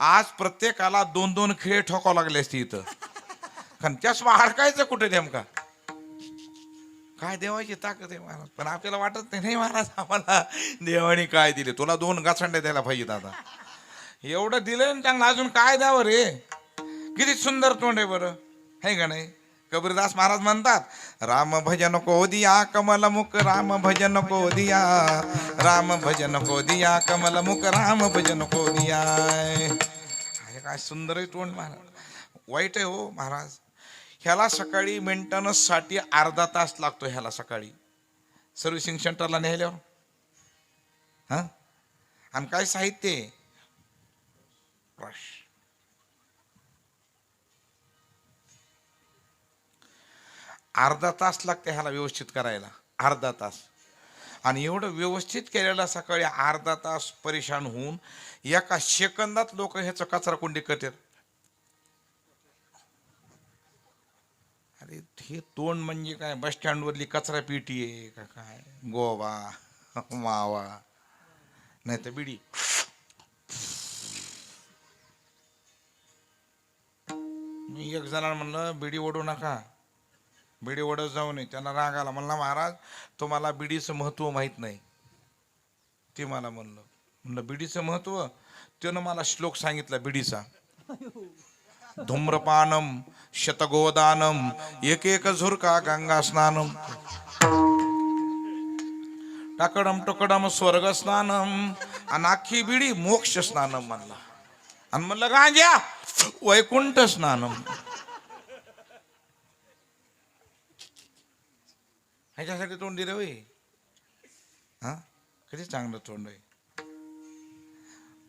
आज प्रत्येकाला 2-2 खिळे ठोकावं लागले असते इथं. कारण चष्मा अडकायचं कुठे नेमका, काय देवाची ताकद आहे महाराज. पण आपल्याला वाटत नाही महाराज आम्हाला देवाने काय दिले. तुला 2 गाछंडे द्यायला पाहिजेत आता. एवढं दिलं ना चांगलं, अजून काय द्यावं रे. किती सुंदर तोंड आहे बरं, है का नाही. कबीरदास महाराज म्हणतात, राम भजन को दिया कमल मुख, राम भजन को दिया, राम भजन को दिया कमल मुख, राम भजन को दिया. अरे काय सुंदर आहे तोंड महाराज. वाईट आहे हो महाराज. ह्याला सकाळी मेंटेनन्स साठी अर्धा तास लागतो. ह्याला सकाळी सर्व्हिसिंग सेंटरला नेल्यावर. हा, आणि काय साहित्य आहे, ब्रश, अर्धा तास लागते ह्याला व्यवस्थित करायला, अर्धा तास. आणि एवढं व्यवस्थित केलेला सकाळी अर्धा तास परेशान होऊन एका सेकंदात लोक ह्याचं कचरा कुंडी करतात. अरे हे तोंड म्हणजे काय, बस स्टँडवरली कचरा पेटी आहे का काय, गोवा मावा नाही तर बिडी. मी एक जणांना म्हणलं बिडी ओढू नका, बिडी ओढत जाऊ नये. त्यांना राग आला. म्हणला महाराज तुम्हाला बिडीचं महत्व माहीत नाही. ते मला म्हणलं बिडीचं महत्व. त्यानं मला श्लोक सांगितला बिडीचा. धूम्रपानम शतगोदानम एक एक झुरका गंगा स्नानम, टाकडम टकडम स्वर्ग स्नानम, आणि अख्खी बिडी मोक्ष स्नानम म्हणला. आणि म्हणलं गांजा वैकुंठ स्नानम. ह्याच्यासाठी तोंड दिलं होय. हा, किती चांगलं तोंड आहे.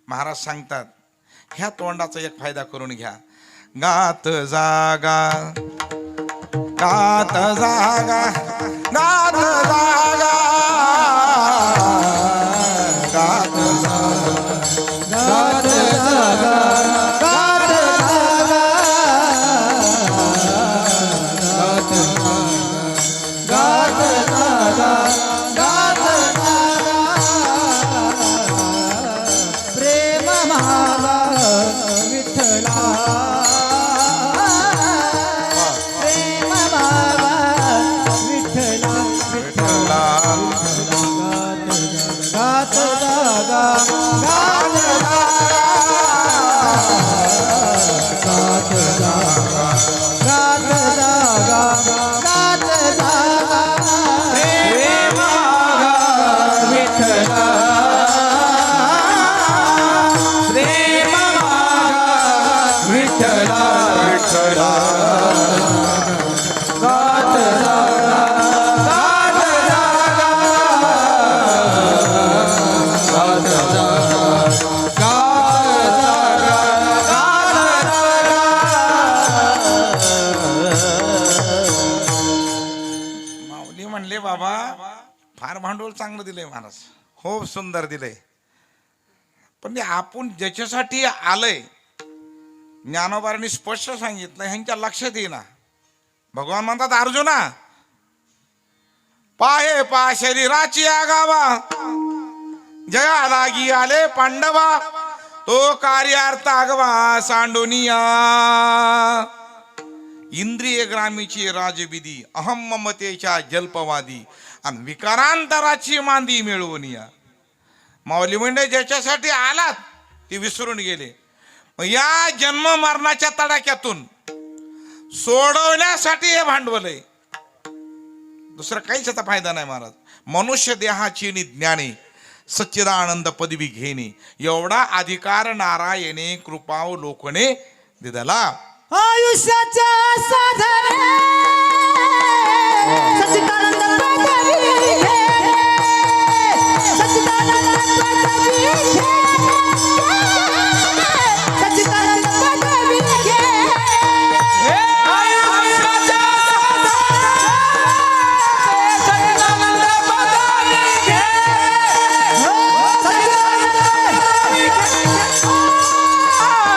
महाराज सांगतात ह्या तोंडाचा एक फायदा करून घ्या. गात जागा, गात जागा, गात जागा, गात गात जागा, गात जागा, गात जागा, गात जागा, प्रेम मागा विठ्ठला, प्रेम मागा विठ्ठला, विठ्ठला. गात जागा, गात जागा, गात जागा, गात जागा, प्रेम मागा विठ्ठला, प्रेम मागा विठ्ठला, विठ्ठला. गात जागा, गात जागा, गात जागा, गात जागा, गात माऊली म्हणले बाबा फार भांडवल चांगलं दिलंय महाराज, खूप सुंदर दिलंय. पण ते आपण ज्याच्यासाठी आलंय ज्ञानोबारांनी स्पष्ट सांगितलं, ह्यांच्या लक्षात येईना. भगवान म्हणतात अर्जुना पाहे पा शरीराची आगावा, जया लागी आले पांडवा, तो कार्यार्थ आगवा सांडोनिया. इंद्रिय ग्रामीची राजविधी, अहम ममतेच्या जल्पवादी, आणि विकारांतराची मांदी मिळवून या. माऊली म्हणजे ज्याच्यासाठी आलात ते विसरून गेले. मग या जन्म मरणाच्या तडाख्यातून सोडवण्यासाठी हे भांडवल आहे, दुसरा काहीच याचा फायदा नाही महाराज. मनुष्य देहाची ज्ञाने सच्चिदानंद पदवी घेणे, एवढा अधिकार नारायणे कृपावलोकने दिदला. आयुष्याच्या साधने सच्चिदानंद पदवी घे, सच्चिदानंद पदवी घे, सच्चिदानंद पदवी घे. आयुष्याच्या सच्चिदानंद पदवी घे, सच्चिदानंद पदवी घे,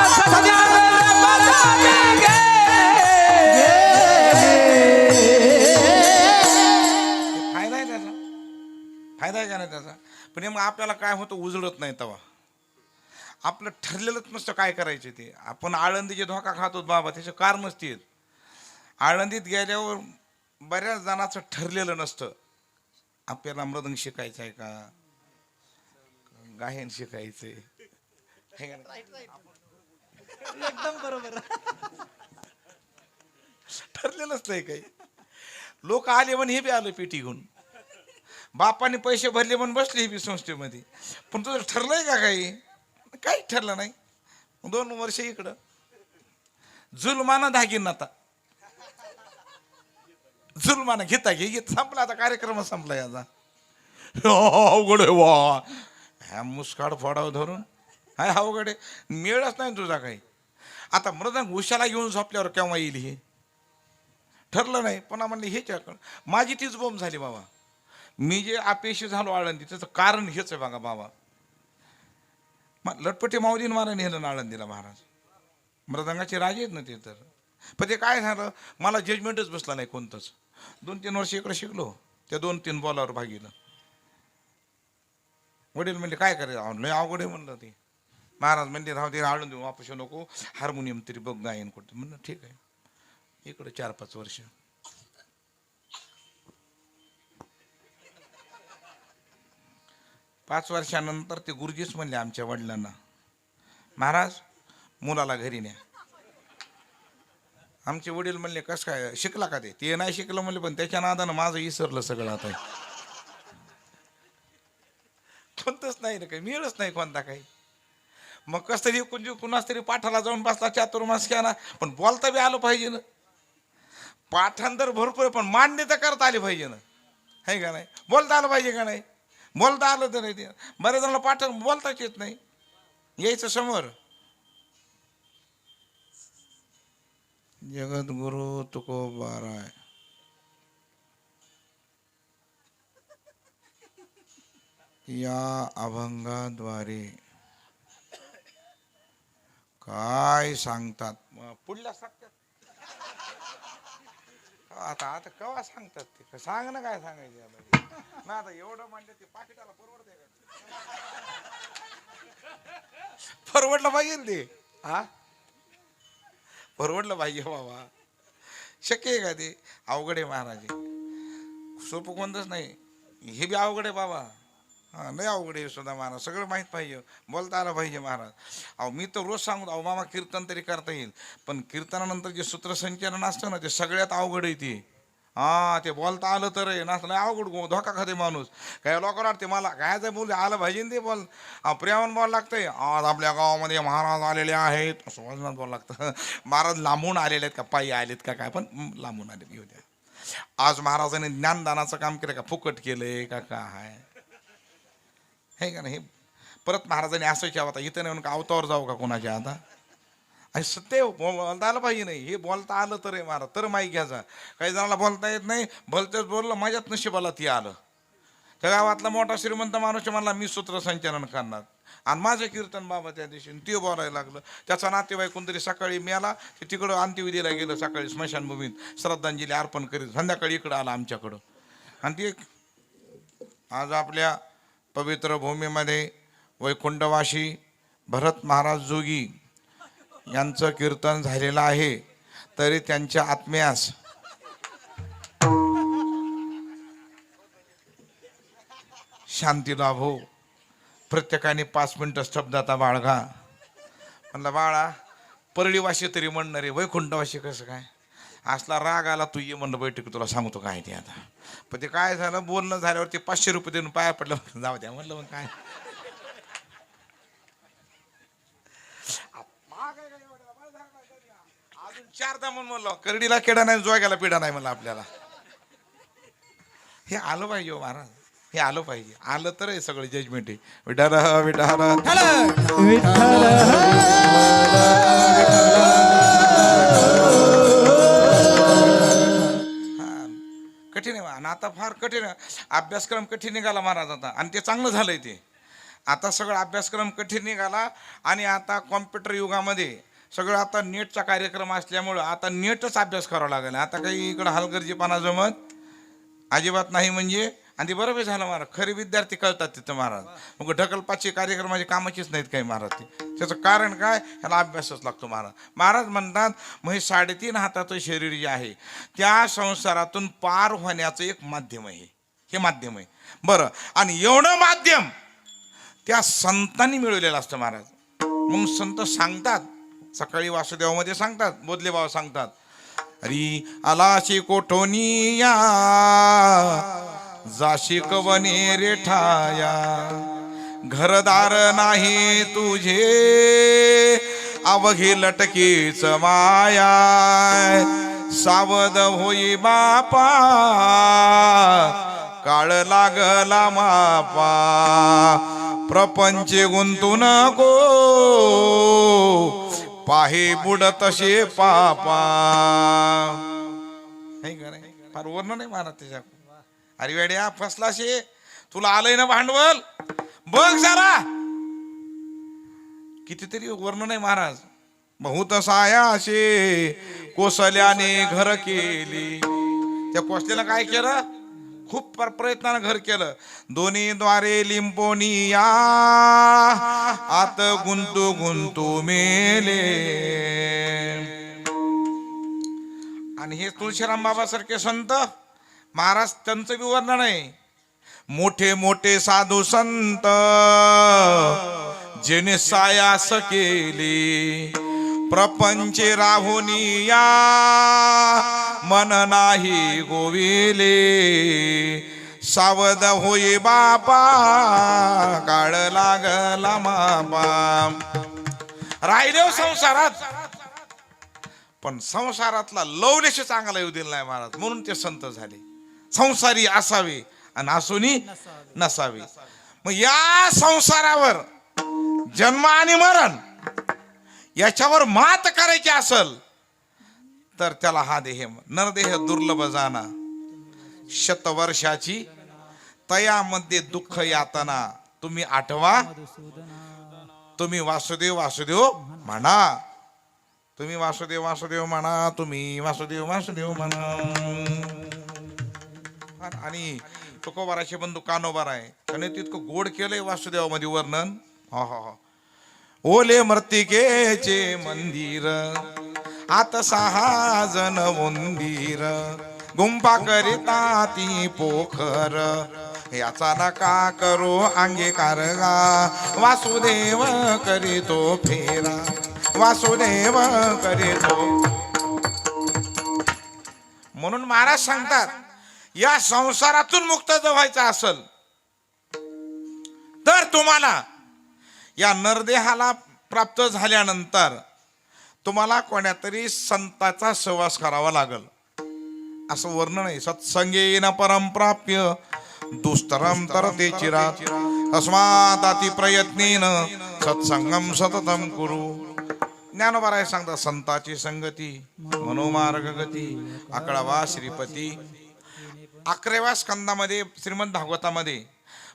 सच्चिदानंद पदवी घे. फायदा आहे त्याचा, फायदा आहे का नाही त्याचा. पण मग आपल्याला काय होतं, उजळत नाही तेव्हा. आपलं ठरलेलंच नसतं काय करायचं ते. आपण आळंदीचे धोका खातो बाबा, त्याचे कारणच ते. आळंदीत गेल्यावर बऱ्याच जणांचं ठरलेलं नसतं आपल्याला मृदंग शिकायचं आहे का गायन शिकायचंय हे का नाही? एकदम बरोबर. ठरलेलंच नाही काही. लोक आले म्हण हे बी आलं पेटी घेऊन, बापाने पैसे भरले म्हणून बसले हे बी संस्थेमध्ये. पण तुझं ठरलंय का काही? काही ठरलं नाही. 2 वर्ष इकडं जुलमाना धागीन. आता जुलमाना घेता घेत संपला. आता कार्यक्रम संपला याचा. अवघड आहे वा. ह्या मुस्काड फोडाव धरून हाय अवघड आहे. मिळच नाही तुझा काही. आता मृदंग उशाला घेऊन झोपल्यावर केव्हा येईल हे ठरलं नाही. पण म्हणले हे माझी तीच बोंब झाली बाबा. मी जे अपेक्षित झालो आळंदी त्याचं कारण हेच आहे बघा बाबा. लटपटी माऊलीन मला नेलं आळंदीला महाराज. मृदंगाचे राजे आहेत ना ते तर. पण ते काय झालं मला जजमेंटच बसला नाही कोणतंच. 2-3 वर्ष इकडे शिकलो त्या 2-3 बॉलावर भागीलं. वडील म्हणले काय करायचं लय अवघड आहे म्हणलं ते. महाराज म्हणले राहू दे आळून देऊ वापस नको हार्मोनियम तरी बघ गायन करतो म्हणलं ठीक आहे. इकडे 4-5 वर्ष 5 वर्षानंतर ते गुरुजीच म्हणले आमच्या वडिलांना महाराज मुलाला घरी न्या. आमचे वडील म्हणले कस काय शिकला का ते नाही शिकलं म्हणले पण त्याच्या नादानं माझं विसरलं सगळं. आता कोणतंच नाही ना काही मिळच नाही कोणता काही. मग कस तरी कुणाच तरी पाठाला जाऊन बसला चातुर्मास ना. पण बोलता बी आलं पाहिजे ना. पाठांतर भरपूर पण मांडणी तर करता आली पाहिजे ना. आहे का नाही. बोलता आलं पाहिजे का नाही. बोलता आलं तर नाही. ते बऱ्याच जणांना पाठ बोलताच येत नाही. यायचं समोर जगद्गुरु तुकोबाराय या अभंगाद्वारे काय सांगतात. पुढल्या सांगतात आता केव्हा सांगतात ते सांग ना काय सांगायचे ना. आता एवढं म्हणलं ते पाकिटाला परवडतंय का. परवडलं पाहिजे ना ते. हा परवडलं पाहिजे बाबा. शक्य आहे का ते. अवघड आहे महाराज. सोपं कोणतंच नाही. हे बी अवघड आहे बाबा. हा नाही अवघड आहे सुद्धा महाराज. सगळं माहीत पाहिजे बोलता आलं पाहिजे महाराज. अहो मी तर रोज सांगतो अहो मामा कीर्तन तरी करता येईल पण कीर्तनानंतर जे सूत्रसंचलन असतं ना ते सगळ्यात अवघड आहे ते. हा ते बोलता आलं तर आहे नसलं अवघड धोका खाते माणूस. काय लोक वाटते मला काय बोल आलं पाहिजे ते बोल. प्रेमान बोलायला लागतंय. आज आपल्या गावामध्ये महाराज आलेले आहेत असं वजनात बोलावं लागतं. महाराज लांबून आलेले आहेत का पायी आलेत का काय पण लांबून आलेले घेऊ द्या. आज महाराजांनी ज्ञानदानाचं काम केलं का फुकट केलंय का काय हे का नाही. परत महाराजांनी असं केलं आता इथं नाही का अवतावर जाऊ का कोणाच्या आता. आणि सत्य बोलता आलं पाहिजे नाही. हे बोलता आलं तर आहे महाराज तर माहीत घ्यायचा. काही जणाला बोलता येत नाही भलतेच बोललं माझ्यात नशिबाला ती आलं. त्या गावातला मोठा श्रीमंत माणूस म्हणला मी सूत्रसंचलन करणार आणि माझं कीर्तन बाबा त्या दिवशी ते बोलायला लागलं. त्याचा नातेवाईक कोणतरी सकाळी मिळाला ते तिकडं अंत्यविधीला गेलं. सकाळी स्मशानभूमीत श्रद्धांजली अर्पण करीत संध्याकाळी इकडं आला आमच्याकडं. आणि ते आज आपल्या पवित्र भूमीमध्ये वैकुंठवासी भरत महाराज जोगी यांचं कीर्तन झालेलं आहे. तरी त्यांच्या आत्म्यास शांती लाभो. प्रत्येकाने 5 मिनिटं स्तब्धता बाळगा. म्हणलं बाळा परळीवाशी तरी म्हणणार आहे वैकुंठवाशी कसं काय. असला राग आला तू ये म्हणलं बैठक तुला सांगतो काय ते आता. पण ते काय झालं बोलणं झाल्यावर ते 500 रुपये देऊन पाया पडलं जाऊ द्या म्हणलं. मग काय अजून 4दा म्हणलं करडीला केडा नाही जोग्याला पिढा नाही म्हणलं आपल्याला. हे आलं पाहिजे हो महाराज. हे आलं पाहिजे. आलं तर हे सगळं जजमेंट आहे. विठाल विठाल कठीण आहे. आणि आता फार कठीण अभ्यासक्रम कठीण निघाला महाराज आता. आणि ते चांगलं झालंय ते. आता सगळं अभ्यासक्रम कठीण निघाला. आणि आता कॉम्प्युटर युगामध्ये सगळं आता नेटचा कार्यक्रम असल्यामुळं आता नेटच अभ्यास करावा लागेल. आता काही इकडं हलगर्जीपणा जमत अजिबात नाही. म्हणजे आणि ते बरोबर झालं महाराज. खरे विद्यार्थी कळतात तिथं महाराज. मग ढकलपाची कार्यक्रमाची कामाचीच नाहीत काही महाराज ते. त्याचं कारण काय, ह्याला अभ्यासच लागतो महाराज. महाराज म्हणतात मग हे 3.5 हाताचं शरीर जे आहे त्या संसारातून पार होण्याचं एक माध्यम आहे. हे माध्यम आहे बरं. आणि एवढं माध्यम त्या संतांनी मिळवलेलं असतं महाराज. मग संत सांगतात, सकाळी वासुदेवामध्ये सांगतात, बोधले बाबा सांगतात, अरे आलाशी कोठोनिया जाशी कवने रेठाया, घरदार नाही तुझे अवघे लटकीच माया, सावध होई बापा काळ लागला मापा, प्रपंच गुंतू नको पाहे बुडत तसे पापा. फार वर्ण नाही मारा त्याच्या. अरे वेड्या फसला शे, तुला आलंय ना भांडवल, बघ जरा. कितीतरी वर्ण नाही महाराज. बहुत सायाशे कोसल्याने घर केली. त्या कोसल्याला काय केलं, खूप प्रयत्नानं घर केलं. दोन्ही द्वारे लिंपोनिया आत गुंतू गुंतू मेले. आणि हे तुळशीराम बाबा सारखे संत महाराज, त्यांचं बी वर्णन आहे. मोठे मोठे साधू संत जेने सायास केली, प्रपंच राहुनिया मन नाही गोविले, सावध होई बापा काळ लागला मापा. राहिले संसारात, पण संसारातला लवलेश चांगला येऊ दिला नाही महाराज. म्हणून ते संत झाले. संसारी असावे आणि आसुनी नसावे. मग या संसारावर जन्म आणि मरण याच्यावर मात करायची असल तर त्याला हा देह, नरदेह दुर्लभ जाना, शतवर्षाची तयामध्ये दुःख यातना. तुम्ही आठवा, तुम्ही वासुदेव वासुदेव म्हणा, तुम्ही वासुदेव वासुदेव म्हणा, तुम्ही वासुदेव वासुदेव म्हणा. आणि तुकोबाराचे बंधू कानोबार आहे, त्याने तितकं गोड केलंय वासुदेवामध्ये वर्णन. हा हा हा. ओले मर्तिकेचे मंदिर आत 6 जण उंदीर, गुंफा करिता ती पोखर, याचा नका करो अंगीकार गा, वासुदेव करीतो फेरा, वासुदेव करीतो. म्हणून महाराज सांगतात, या संसारातून मुक्त जर व्हायचं असेल तर तुम्हाला या नरदेहाला प्राप्त झाल्यानंतर तुम्हाला कोण्यातरी संताचा सहवास करावा लागल. असं वर्णन आहे. सत्संगेन परम प्राप्य दुस्तरम तरते चिरा, तस्मादाती प्रयत्नेन सत्संगम सततम कुरु. ज्ञानोबा सांगतात, संताची संगती मनोमार्ग गती, 11वा श्रीपती. 11व्या स्कंदामध्ये श्रीमद भागवतामध्ये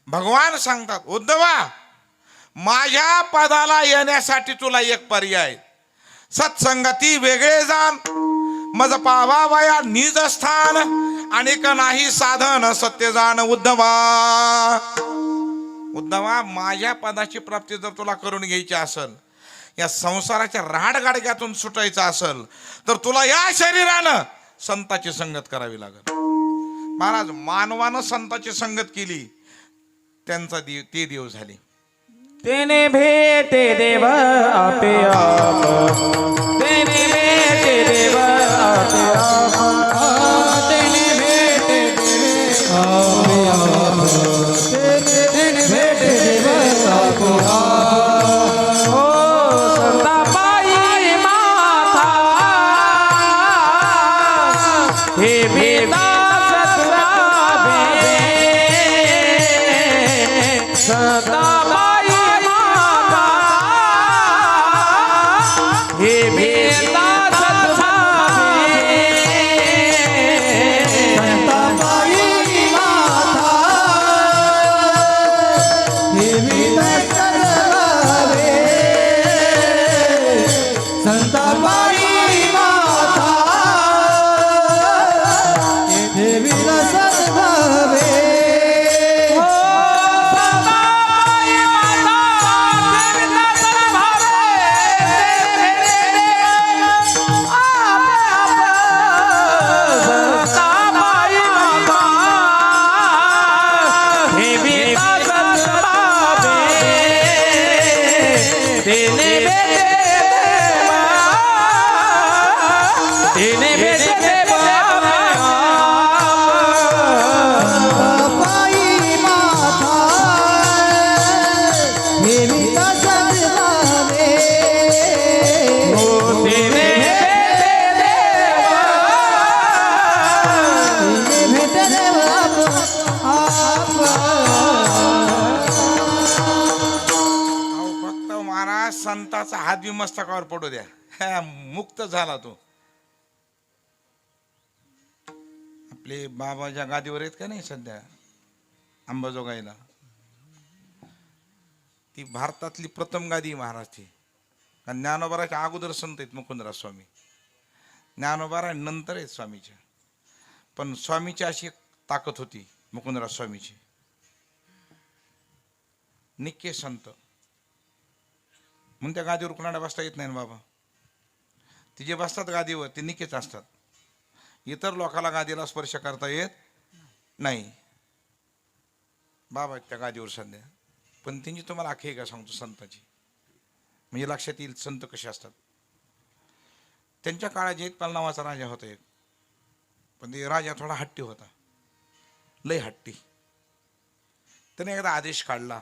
भगवान सांगतात, उद्धवा माझ्या पदाला येण्यासाठी तुला एक पर्याय, सत्संगती वेगळे जाण, मज पावावया निज स्थान, अनेक नाही साधन सत्य जाण. उद्धवा उद्धवा माझ्या पदाची प्राप्ती जर तुला करून घ्यायची असेल, या संसाराच्या राडगाडग्यातून सुटायचं असेल तर तुला या शरीरानं संताची संगत करावी लागेल. महाराज मानवानं संताची संगत केली, त्यांचा ते देव झाले. तेने भेटे देव आपे आप, तेने भेटे देव आपे आप, तेने भेटे देव आपे आप, तेने भेटे देव आपे आप. ओ संताबाई माता हे भेदा सतरावे, संताबाई हे भेदा सतरावे, संताबाई माता हे भेदा सतरावे, संताबाई माता हे भेदा सतरावे. संताचा हात बी मस्तकावर पडू द्या, हा, मुक्त झाला तो. आपले बाबा ज्या गादीवर आहेत का नाही सध्या अंबाजोगाईला, ती भारतातली प्रथम गादी महाराज ती. आणि ज्ञानोबाराच्या अगोदर संत आहेत मुकुंदराज स्वामी, ज्ञानोबारा नंतर आहेत स्वामीच्या. पण स्वामीची अशी एक ताकद होती मुकुंदराज स्वामीची, निक्के संत म्हणून त्या गादीवर कुणाला बसता येत नाही ना बाबा. ती जे बसतात गादीवर ते निकेच असतात, इतर लोकाला गादीला स्पर्श करता येत नाही. बाबा त्या गादीवर सध्या, पण त्यांची तुम्हाला आखी का सांगतो संताची, म्हणजे लक्षात येईल संत कसे असतात. त्यांच्या काळात जयपाल नावाचा राजा होता एक, पण ते राजा थोडा हट्टी होता, लय हट्टी. त्याने एकदा आदेश काढला,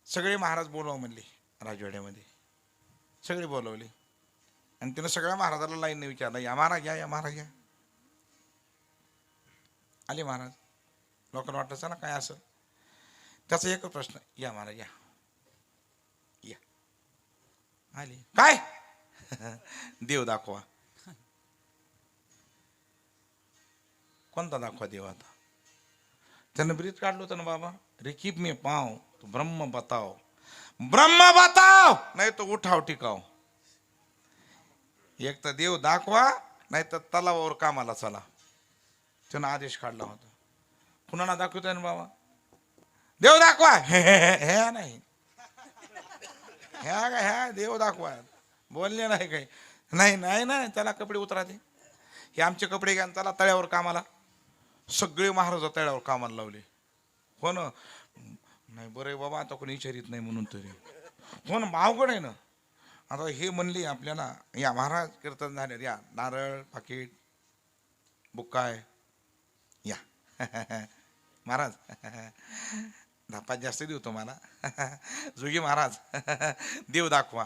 सगळे महाराज बोलावं म्हणले राजवाड्यामध्ये, सगळे बोलवले. आणि त्यानं सगळ्या महाराजाला लाईनने विचारलं, या महाराज या, या महाराज या. आले महाराज, लोकांना वाटलं चला काय असं. त्याचा एकच प्रश्न, या महाराज या, या. आले काय देव दाखवा. कोणता दाखवा देव आता. त्यानं ब्रीज काढलं होतं ना बाबा, रिकीब में पाव तो ब्रह्म बताओ, ब्रह्म बताओ नाही तो उठाव टिकाव. एक तर देव दाखवा, नाही तर तलावावर कामाला चला. त्यानं आदेश काढला होता. कुणाला दाखवतोय ना बाबा, देव दाखवा. हे नाही, ह्या काय ह्या देव दाखवा बोलले नाही काही. नाही नाही नाही, त्याला कपडे उतरा दे, हे आमचे कपडे घ्या, त्याला तळ्यावर कामाला. सगळे महाराज तळ्यावर कामाला लावले. हो ना, नाही बरं बाबा, आता कोणी विचारित नाही म्हणून तरी. हो ना, अवघड आहे ना. आता हे म्हणले आपल्याला, या महाराज कीर्तन झाले, या नारळ पाकिट बुक्काय या. महाराज 10-5 जास्त देऊ तुम्हाला. जोगी महाराज देव दाखवा.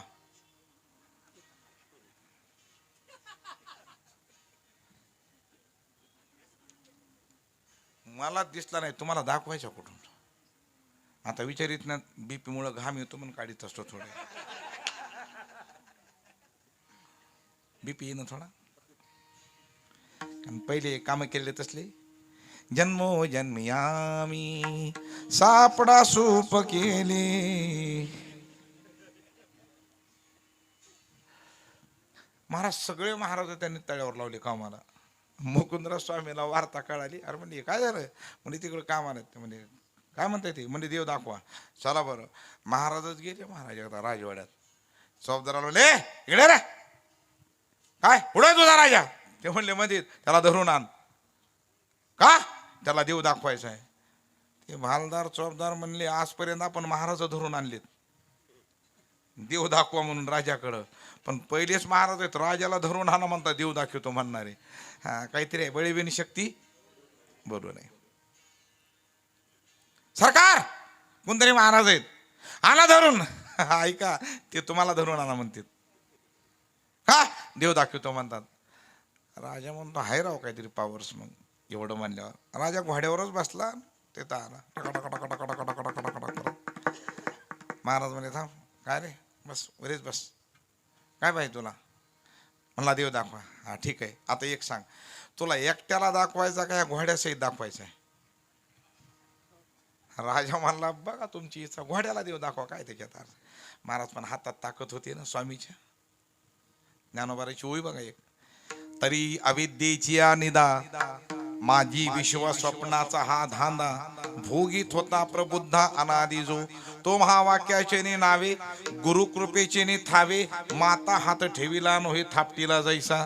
मला दिसला नाही, तुम्हाला दाखवायचा कुठून. आता विचारित ना, बीपी मुळे घाम येतो म्हणून काढीत असतो थोडे. बीपी येणं थोडा. आणि पहिले काम केले तसले, जन्मो जन्मी आम्ही सापडा सूप केले. महाराज सगळे महाराज त्यांनी तळ्यावर लावले कामाला. मुकुंदराज स्वामीला वार्ता कळाली. अरे म्हणजे काय झालं, म्हणजे तिकडे कामाला. म्हणजे काय म्हणताय ते, म्हणजे देव दाखवा. चला बरं, महाराजच गेले. महाराज एकदा राजवाड्यात चौबदाराला म्हणले, इकडे रे, काय पुढे तुझा राजा. ते म्हणले मध्ये, त्याला धरून आण. का, त्याला देव दाखवायचा आहे. ते भालदार चौबदार म्हणले, आजपर्यंत आपण महाराज धरून आणलेत देव दाखवा म्हणून राजाकडं, पण पहिलेच महाराज आहेत, राजाला धरून आणा म्हणता देव दाखवतो म्हणणारे. हा काहीतरी आहे, बळीबिनी शक्ती बोलू नये. सरकार कोणतरी महाराज आहेत, आणा धरून. ऐका, ते तुम्हाला धरून आणा म्हणतात. का, देव दाखवतो म्हणतात. राजा म्हणतो, हाय राव काहीतरी पावर्स. मग एवढं म्हणल्यावर राजा घोड्यावरच बसला, ते तर आला. महाराज म्हणे, थांब. काय रे, बस वरेच बस. काय पाहिजे तुला. म्हणला देव दाखवा. हा ठीक आहे, आता एक सांग, तुला एकट्याला दाखवायचा का या घोड्यासहित दाखवायचा आहे. राजा म्हणला, बघा तुमची इच्छा, घोड्याला देव दाखवा, काय त्याच्यात. महाराज पण हातात ताकद होती ना स्वामीच्या. ज्ञानोबाराची ओळी बघा एक, तरी अविद्येची निदा, माझी विश्व स्वप्नाचा हा धांदा, भोगीत होता प्रबुद्धा अनादी जो, तो महावाक्याचे ने नावे, गुरुकृपेचे ने थावे, माता हात ठेविला नोहे थापटीला जैसा.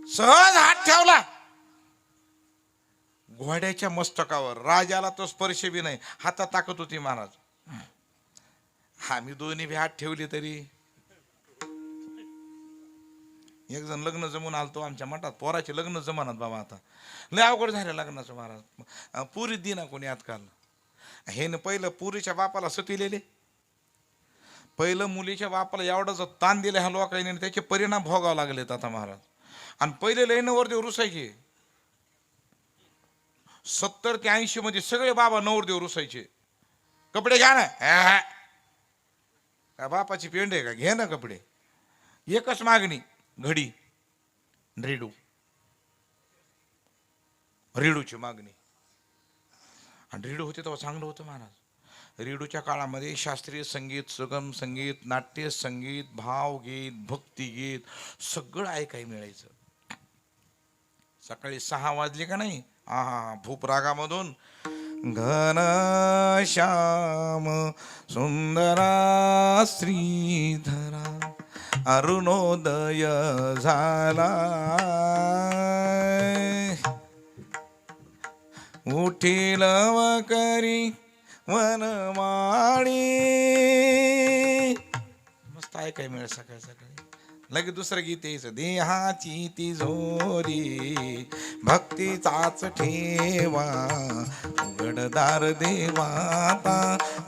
सहज हात ठेवला घोड्याच्या मस्तकावर. राजाला तो स्पर्श बी नाही, हातात ताकद होती महाराज. आम्ही दोन्ही बी हात ठेवले तरी. एक जण लग्न जमून आलतो आमच्या मठात, पोराचे लग्न जमानात बाबा. आता लय अवघड झालं लग्नाचं महाराज. पुरी दिना कोणी आजकाल. हे न पहिलं पुरीच्या बापाला सतीलेले, पहिलं मुलीच्या बापाला एवढं ताण दिलं ह्या लोकांनी, त्याचे परिणाम भोगावे लागलेत आता महाराज. आणि पहिले लय नवरदेव रुसायचे. 70 ते 80 मध्ये सगळे बाबा नवरदेव रुसायचे. कपडे घ्या ना, का बापाची पेंड आहे का? घे ना कपडे. एकच मागणी, घडी. रेडूची मागणी. आणि रेडू होते तेव्हा चांगलं होतं महाराज. रेडूच्या काळामध्ये शास्त्रीय संगीत, सुगम संगीत, नाट्य संगीत, भावगीत, भक्तिगीत सगळं ऐकायला मिळायचं. सकाळी 6 वाजले का नाही, भूप रागामधून घन श्याम सुंदरा श्रीधरा अरुणोदय झाला, उठील वकरी वनमाळी. मस्त ऐकाय मिळेल सकाळी सकाळी. लगे दुसरं गीत यायचं, देहाची तिजोरी भक्तीचाच ठेवा, उघडदार देवाता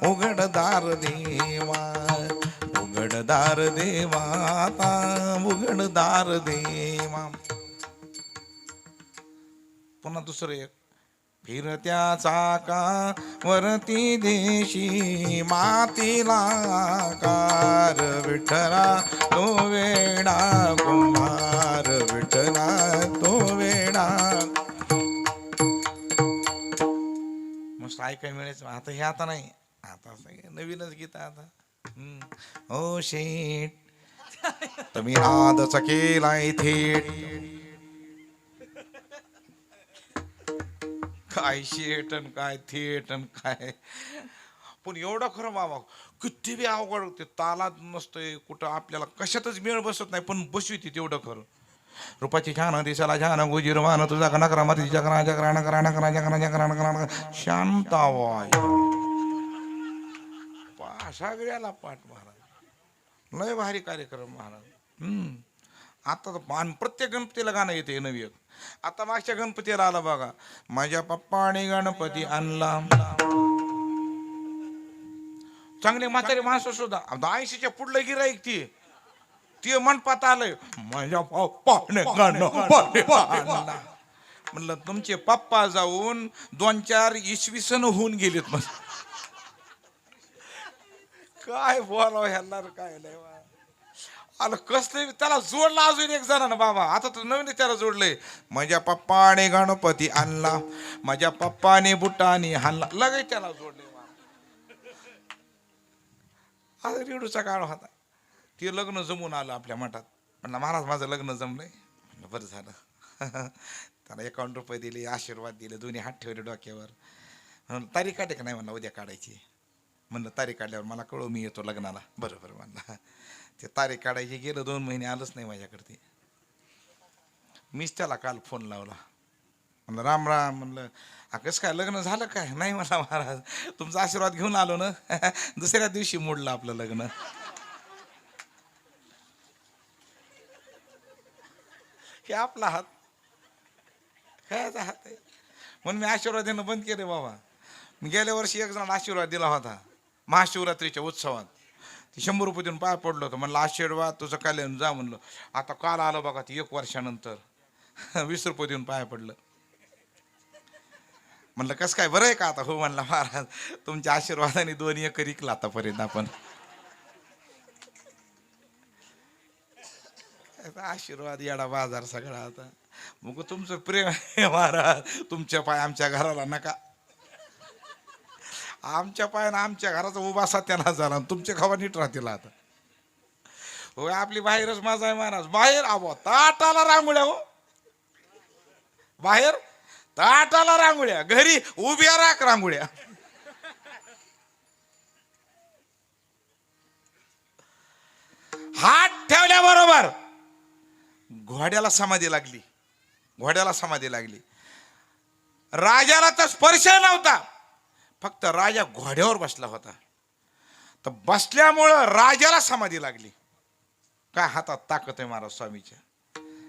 उघडदार देवा, उघडदार देवाता उघडदार देवा. पुन्हा दुसरं एक, फिरत्या चाका वरती देशी मातीला कार, विठ्ठला तो वेडा कुंभार, विठ्ठला तो वेडा. मस्त ऐकाय मिळायचं. आता हे आता नाही, आता नवीनच गीत आता. ओ शेठ तुम्ही नादच केलाय थेट, काय शेटन काय थेटन काय. पण एवढं खरं बाबा, किती बी अवघड ते तालात नसतंय कुठं, आपल्याला कशातच मेळ बसत नाही, पण बसविते तेवढं खरं. रूपाची छान दिसाला छान गुजीरवान, तुझा नकरा माती जकरा जकरा नकरा नकरा जकरा जकरा नकरा शांतावाय. सगळ्याला पाठ महाराज. लय भारी कार्यक्रम महाराज. आता तर प्रत्येक गणपतीला गाणं येते नवी. आता मागच्या गणपतीला आला बघा, माझ्या पप्पाने गणपती आणला. चांगले म्हातारे माणसं सुद्धा 80च्या पुढलं गिराईक ती मनपात आलंय, माझ्या पप्पाने गणपती आणला. म्हणलं तुमचे पप्पा जाऊन 2-4 इसवी सन होऊन गेलेत. मग काय बोलावं ह्याला, काय नाही आलं कसलं त्याला जोडला अजून एक जण ना बाबा. आता तर नवीन त्याला जोडलंय, माझ्या पप्पाने गणपती आणला, माझ्या पप्पाने बुटाने हाणला, लगेच त्याला जोडले. आता रेडूचा काळ होता, ते लग्न जमून आलं आपल्या मठात. म्हणलं महाराज माझं लग्न जमलंय. म्हणलं बरं झालं. त्याला 51 रुपये दिले, आशीर्वाद दिले, दोन्ही हात ठेवले डोक्यावर. म्हणलं तारीख काढे का नाही, म्हणलं उद्या काढायची. म्हणलं तारीख काढल्यावर मला कळव, मी येतो लग्नाला. बरोबर म्हणला. ते तारीख काढायची, गेलं 2 महिने आलंच नाही माझ्याकडे. मीच त्याला काल फोन लावला. म्हणलं राम राम. म्हणलं कसं काय लग्न झालं काय? नाही मला महाराज तुमचा आशीर्वाद घेऊन आलो ना. दुसऱ्या दिवशी मोडलं आपलं लग्न. हे आपला हात कायचा हात आहे म्हणून मी आशीर्वाद देणं बंद केले बाबा. मी गेल्या वर्षी एक जण आशीर्वाद दिला होता महाशिवरात्रीच्या उत्सवात. ते 100 रुपये देऊन पाय पडलो होतं. म्हणलं आशीर्वाद तुझं कल्याण जा म्हणलं. आता काल आलं बघा ती 1 वर्षानंतर 20 रुपये देऊन पाय पडलं. म्हणलं कसं काय बरं आहे का आता? हो म्हणला महाराज तुमच्या आशीर्वादाने 2 एकर इकला आतापर्यंत आपण. आशीर्वाद येडा बाजार सगळा. आता मग तुमचं प्रेम आहे महाराज, तुमच्या पाय आमच्या घराला नका. आमच्या पायानं आमच्या घराचा उभा सत्यानाश झाला, तुमच्या खावा नीट राहतील. आता होय आपली बाहेरच माझा आहे महाराज. बाहेर आबो ताटाला रांगोळ्या, हो बाहेर ताटाला रांगोळ्या, घरी उभ्या राख रांगोळ्या. हात ठेवल्याबरोबर घोड्याला समाधी लागली. घोड्याला समाधी लागली. राजाला तर स्पर्श नव्हता, फक्त राजा घोड्यावर बसला होता. तर बसल्यामुळं राजाला समाधी लागली. काय हातात ताकद आहे महाराज स्वामीच्या.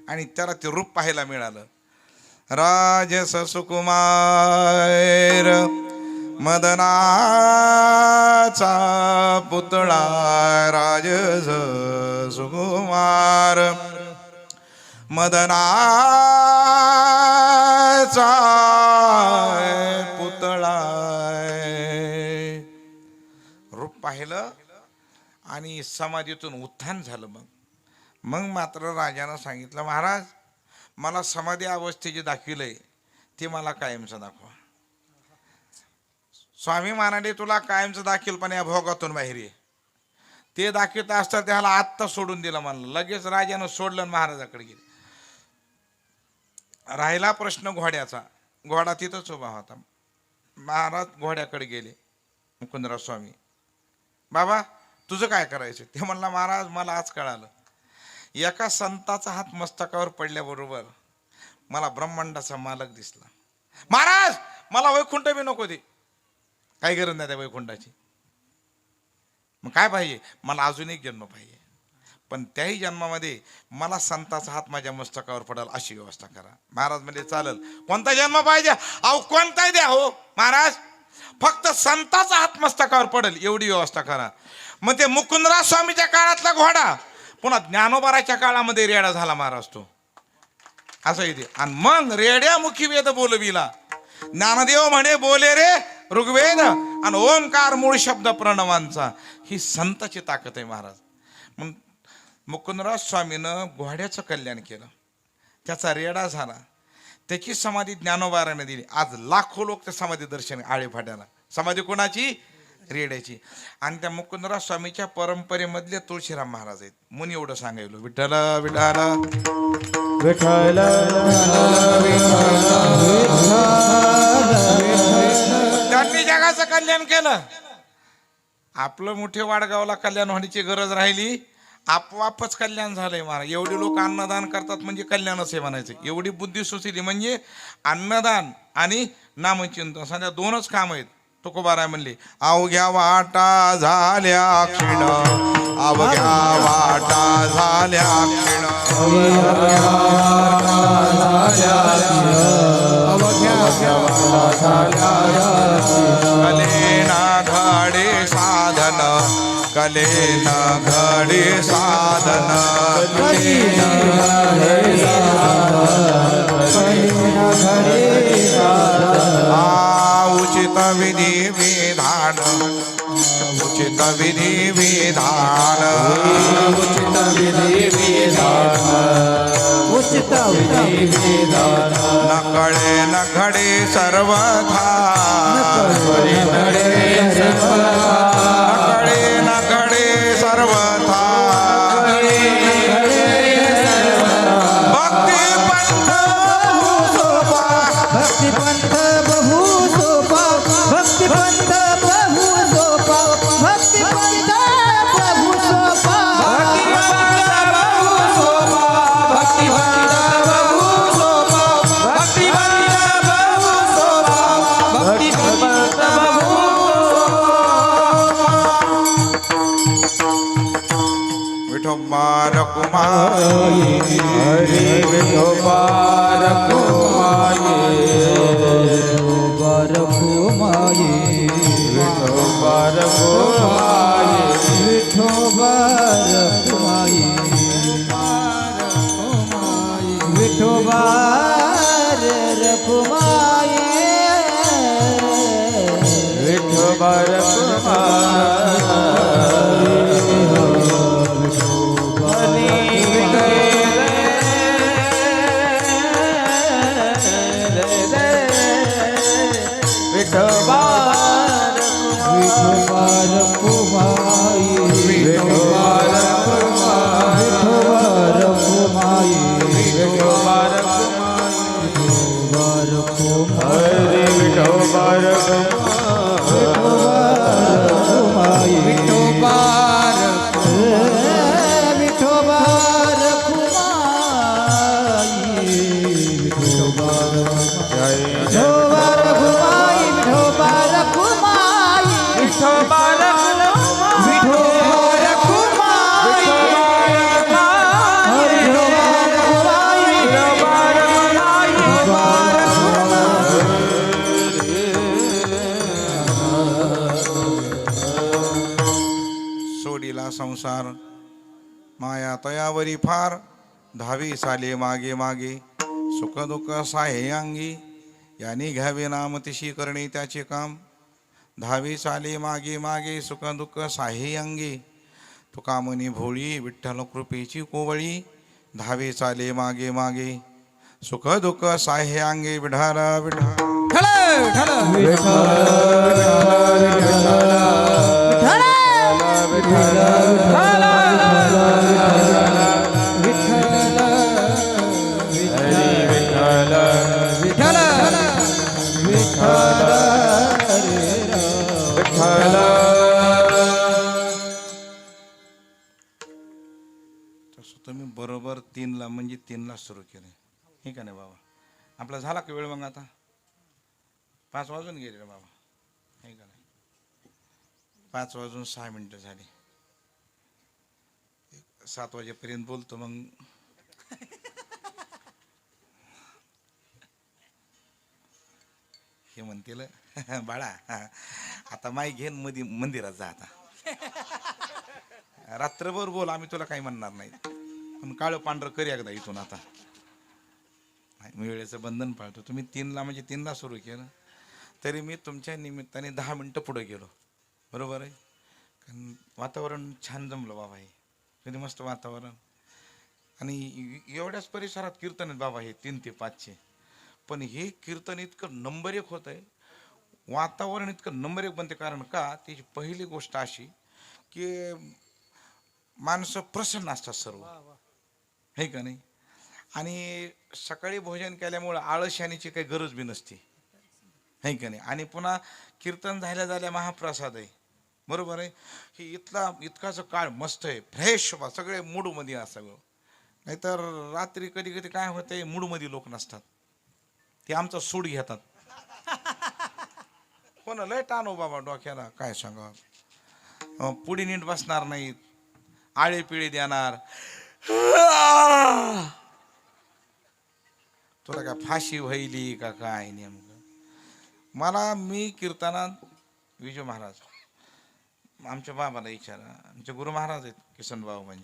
आणि त्याला ते रूप पाहायला मिळालं. राजस सुकुमार मदनाचा पुतळा, राजस सुकुमार मदनाचा पुतळा. रूप पाहिलं आणि समाधीतून उत्थान झालं. मग मात्र राजानं सांगितलं, महाराज मला समाधी अवस्थेची दाखविलंय ते मला कायमचं दाखवा. स्वामी म्हणाले, तुला कायमचं दाखील पण या भोगातून बाहेर ये. ते दाखवित असता त्याला आत्ता सोडून दिलं म्हणलं. लगेच राजानं सोडलं आणि महाराजाकडे गेले. राहिला प्रश्न घोड्याचा. घोडा तिथंच उभा होता. महाराज घोड्याकडे गेले. मुकुंदराज स्वामी, बाबा तुझं काय करायचं? ते म्हणला, महाराज मला आज कळालं, एका संताचा हात मस्तकावर पडल्याबरोबर मला ब्रह्मांडाचा मालक दिसला. महाराज मला वैकुंठ बी नको दे, काही गरज नाही त्या वैकुंठाची. मग काय पाहिजे? मला अजून एक जन्म पाहिजे, पण त्याही जन्मामध्ये मला संताचा हात माझ्या मस्तकावर पडेल अशी व्यवस्था करा. महाराज म्हणजे चालेल. कोणता जन्म पाहिजे? अहो कोणताही द्या हो महाराज, फक्त संताचा हात मस्तकावर पडेल एवढी व्यवस्था करा. मग ते मुकुंदराज स्वामीच्या काळातला घोडा पुन्हा ज्ञानोबाराच्या काळामध्ये रेडा झाला महाराज तो, असं इथे. आणि मग रेड्यामुखी वेद बोलविला. ज्ञानदेव म्हणे बोले रे ऋग्वेद, आणि ओंकार मूळ शब्द प्रणवांचा. ही संताची ताकद आहे महाराज. मग मुकुंदराज स्वामीनं घोड्याचं कल्याण केलं, त्याचा रेडा झाला, त्याची समाधी ज्ञानोबाराने दिली. आज लाखो लोक त्या समाधी दर्शन आळेफाट्याला. समाधी कोणाची? रेड्याची. आणि त्या मुकुंदराज स्वामीच्या परंपरेमधले तुळशीराम महाराज आहेत. म्हणून एवढं सांगायलो, विठ्ठल विठ्ठल विठ्ठल त्यांनी जगाचं कल्याण केलं. आपलं मोठे वाडगावला कल्याण होण्याची गरज राहिली, आपोआपच कल्याण झालंय महाराज. एवढे लोक अन्नदान करतात म्हणजे कल्याणच आहे म्हणायचं. एवढी बुद्धी सुचली म्हणजे अन्नदान आणि नामचिंतन सध्या दोनच काम आहेत. तुकोबाराय म्हणले, अवघ्या वाटा झाल्या क्षीण, अवघ्या वाटा झाल्या क्षीण, कलेना घडे साधन, कलेना घडे साधन, उचित विधी विधान, उचित विधी विधान, उचित विधी विधान, उचित विधी विधान, न कळे न घडे सर्वथा, न कळे न घडे सर्वथा, भक्ती पंथ सोपा, भक्ती पंथ बहु सोपा, भक्ती पंथ प्रभु सोपा, भक्ती पंथ प्रभु सोपा, भक्ती बहु सोपा, भक्ती बहु सोपा, भक्ती बहु विठोबा रकुमाई, हरे विठोबा रकुमाई, विठोबा रकुमाई, विठोबा रकुमाई, विठोबा रकुमाई, विठोबा रकुमाई, विठोबा रकुमाई, विठोबा रकुमाई, विठोबा रकुमाई, विठोबा रकुमाई, विठोबा रकुमाई, हरे विठोबा रकुमाई, विठोबा विठोबा रकुमाई, विठोबा जय विठोबा रकुमाई, विठोबा रकुमाई, विठोबा रकुमाई, विठोबा रकुमाई, सोडीला संसार माया तयावरी फार, धावी साले मागे मागे, सुख दुःख साहे अंगी, याने घ्यावे नाम तिशी करणे त्याचे काम. धावी साले मागे मागे, सुख दुःख साहे अंगी, तुका म्हणे भोळी विठ्ठल कृपेची कोवळी धावे चाले मागे मागे सुख दुःख साह्य अंगे विढाला विढा तसं तुम्ही बरोबर 3ला म्हणजे 3ला सुरू केलं हे का नाही बाबा. आपला झाला का वेळ मग आता 5 वाजून गेले रे बाबा हे का नाही. 5 वाजून 6 मिनिटं झाली. 7 वाजेपर्यंत बोलतो मग. हे म्हणतील बाळा आता माई घेन मध्ये मंदिरात जा आता. रात्रभर बोल आम्ही तुला काही म्हणणार नाही पण काळं पांढरं कर एकदा इथून आता. मी वेळेचं बंधन पाळतो. तुम्ही 3ला म्हणजे 3ला सुरू केलं तरी मी तुमच्या निमित्ताने 10 मिनिटं पुढे गेलो. बरोबर आहे. कारण वातावरण छान जमलं बाबा. हे किती मस्त वातावरण. आणि एवढ्याच परिसरात कीर्तन आहेत बाबा हे 3 ते 5चे. पण हे कीर्तन इतकं नंबर 1 होत आहे. वातावरण इतकं नंबर 1 बनते. कारण का त्याची पहिली गोष्ट अशी की माणसं प्रसन्न असतात सर्व हे का नाही. आणि सकाळी भोजन केल्यामुळे आळशानीची काही गरज बी नसते है का नाही. आणि पुन्हा कीर्तन झाल्या महाप्रसाद आहे. बरोबर आहे. ही इतकाच काळ मस्त आहे फ्रेश सगळे मूडमध्ये आहे सगळं. नाहीतर रात्री कधी कधी काय होतंय मूडमध्ये लोक नसतात ते आमचा सूड घेतात. कोण लय टानो बाबा डोक्याला काय सांगा. पुढे नीट बसणार नाहीत. आळे पिळे देणार. तुला काय फाशी व्हायली का काय नेमकं. मला मी कीर्तनात विजय महाराज आमच्या बाबाला विचारा. आमचे गुरु महाराज आहेत किसन बाबा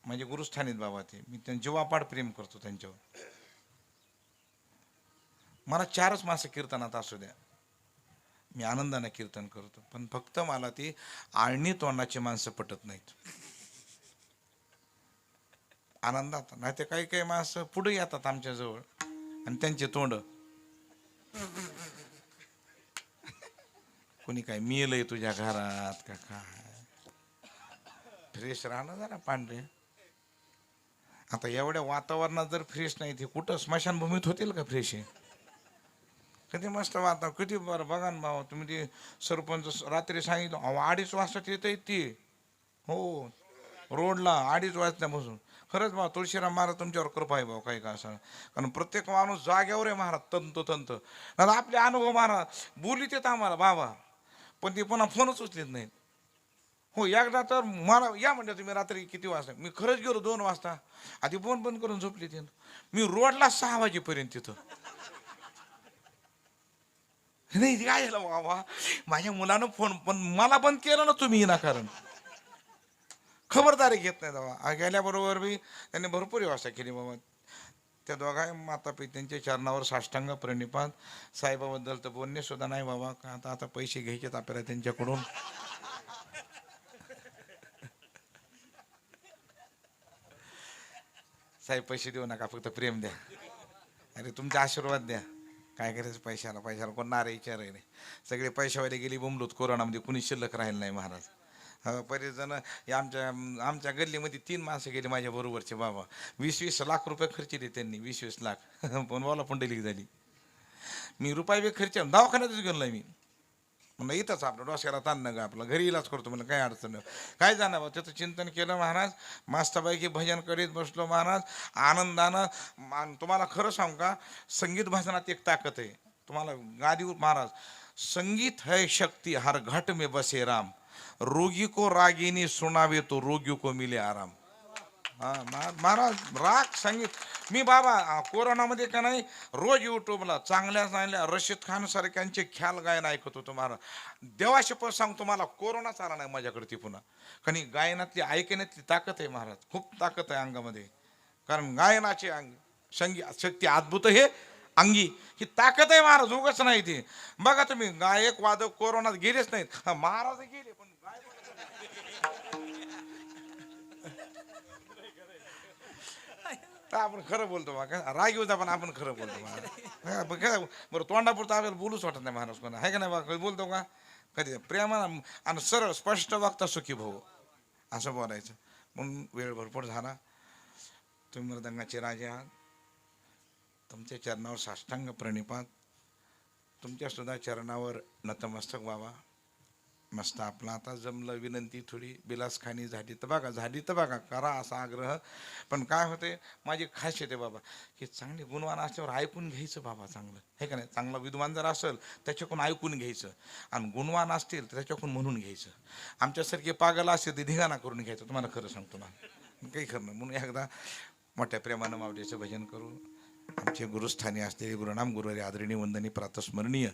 म्हणजे गुरुस्थानीत बाबा ते. मी त्यांच्या जीवापाड प्रेम करतो त्यांच्यावर. मला 4च मासं कीर्तनात असू द्या मी आनंदाने कीर्तन करतो. पण फक्त मला ती आळणी तोंडाची माणसं पटत नाहीत आनंदात. नाही ते काही माणसं पुढे येतात आमच्याजवळ आणि त्यांचे तोंड कोणी काय मेलंय तुझ्या घरात का काय. फ्रेश राहणं जरा पांढरे. आता एवढ्या वातावरणात जर फ्रेश नाही ते कुठं स्मशानभूमीत होतील का फ्रेश आहे. किती मस्त वातावरण किती बरं. बघा ना भाऊ तुम्ही ते सरपंच रात्री सांगितलं 2:30 वाजता येत ती हो रोडला 2:30 वाजल्यापासून. खरंच भाऊ तुळशीराम महाराज तुमच्यावर कृपा आहे भाऊ काही का असं. कारण प्रत्येक माणूस जाग्यावर आहे महाराज तंत. आपले अनुभव महाराज बोलीत येत आम्हाला बाबा पण ते पुन्हा फोनच उचलत नाहीत. हो एकदा तर मला या म्हणते तुम्ही रात्री किती वाजता. मी खरंच गेलो 2 वाजता. आधी फोन बंद करून झोपली ते. मी रोडला 6 वाजेपर्यंत तिथं. नाही काय झालं बाबा माझ्या मुलानं फोन पण मला बंद केलं ना तुम्ही ना. कारण खबरदारी घेत नाही बाबा. गेल्याबरोबर बी त्यांनी भरपूर व्यवस्था केली बाबा. त्या दोघा माता पित्यांच्या चरणावर साष्टांग प्रणिपात. साहेबाबद्दल तर बोलणे सुद्धा नाही बाबा. का आता पैसे घ्यायचेत आपल्याला त्यांच्याकडून. साहेब पैसे देऊ नका फक्त प्रेम द्या. अरे तुमचा आशीर्वाद द्या. काय करायचं पैशाला कोण नारे विचार नाही. सगळे पैशावाले गेली बोंबलूत कोरोनामध्ये कुणी शिल्लक राहिलं नाही महाराज. बरेच जण आमच्या गल्लीमध्ये 3 माणसं गेली माझ्या बरोबरचे बाबा. 20-20 लाख रुपये खर्च दिले त्यांनी. 20-20 लाख पण मला पुंडलिक झाली. मी रुपये बी खर्च दवाखान्यातच गेलो नाही मी. म्हणलं इथंच आपलं डोक्याला ताण नका आपलं घरी इलाज करतो म्हणलं काही अडचण नाही. काय जाणार त्याचं चिंतन केलं महाराज. मस्तपैकी भजन करीत बसलो महाराज आनंदानं. तुम्हाला खरं सांगू का संगीत भजनात एक ताकद आहे. तुम्हाला गादीवर महाराज संगीत है शक्ती हर घट में बसे राम रोगी को रागिनी सुनावे तो रोगी को मिले आराम. महाराज राग संगीत. मी बाबा कोरोनामध्ये का नाही रोज युट्यूबला चांगल्या रशीद खान सारख्यांचे ख्याल गायन ऐकत होतो महाराज. देवाशी पण सांगतो मला कोरोनाच आला नाही माझ्याकडे ती पुन्हा. कारण गायनातली ऐकण्यातली ताकद आहे महाराज. खूप ताकद आहे अंगामध्ये. कारण गायनाचे अंग संगीत शक्ती अद्भुत हे अंगी ही ताकद आहे महाराज. उगाच नाही ती. बघा तुम्ही गायक वादक कोरोनात गेलेच नाहीत. महाराज गेले पण तर आपण खरं बोलतो बा का राग येऊ द्या पण आपण खरं बोलतो महाराज काय बरं तोंडापुरतं आपल्याला बोलूच वाटत नाही महाराज कोणा आहे का नाही बा कधी बोलतो का कधी प्रेमानं आणि सरळ स्पष्ट वागता सुखी भाऊ असं बोलायचं म्हणून वेळ भरपूर झाला तुम्ही मृदंगाचे राजे आहात तुमच्या चरणावर साष्टांग प्रणिपात तुमच्या सुद्धा चरणावर नतमस्तक व्हावा मस्त आपला आता जमलं विनंती थोडी बिलासखानी झाली तर बघा करा असा आग्रह पण काय होते माझी खास येते बाबा की चांगले गुणवान असल्यावर ऐकून घ्यायचं बाबा चांगलं हे का नाही चांगला विद्वान जर असेल त्याच्याकडून ऐकून घ्यायचं आणि गुणवान असतील तर त्याच्याकडून म्हणून घ्यायचं आमच्यासारखे पागल असतील ते धिगाणा करून घ्यायचं तुम्हाला खरं सांगतो ना काही खरं नाही म्हणून एकदा मोठ्या प्रेमानं माऊलीचं भजन करू आमचे गुरुस्थानी असलेले गुरुनाम गुरुवारी आदरणीय वंदनीय प्रातस्मरणीय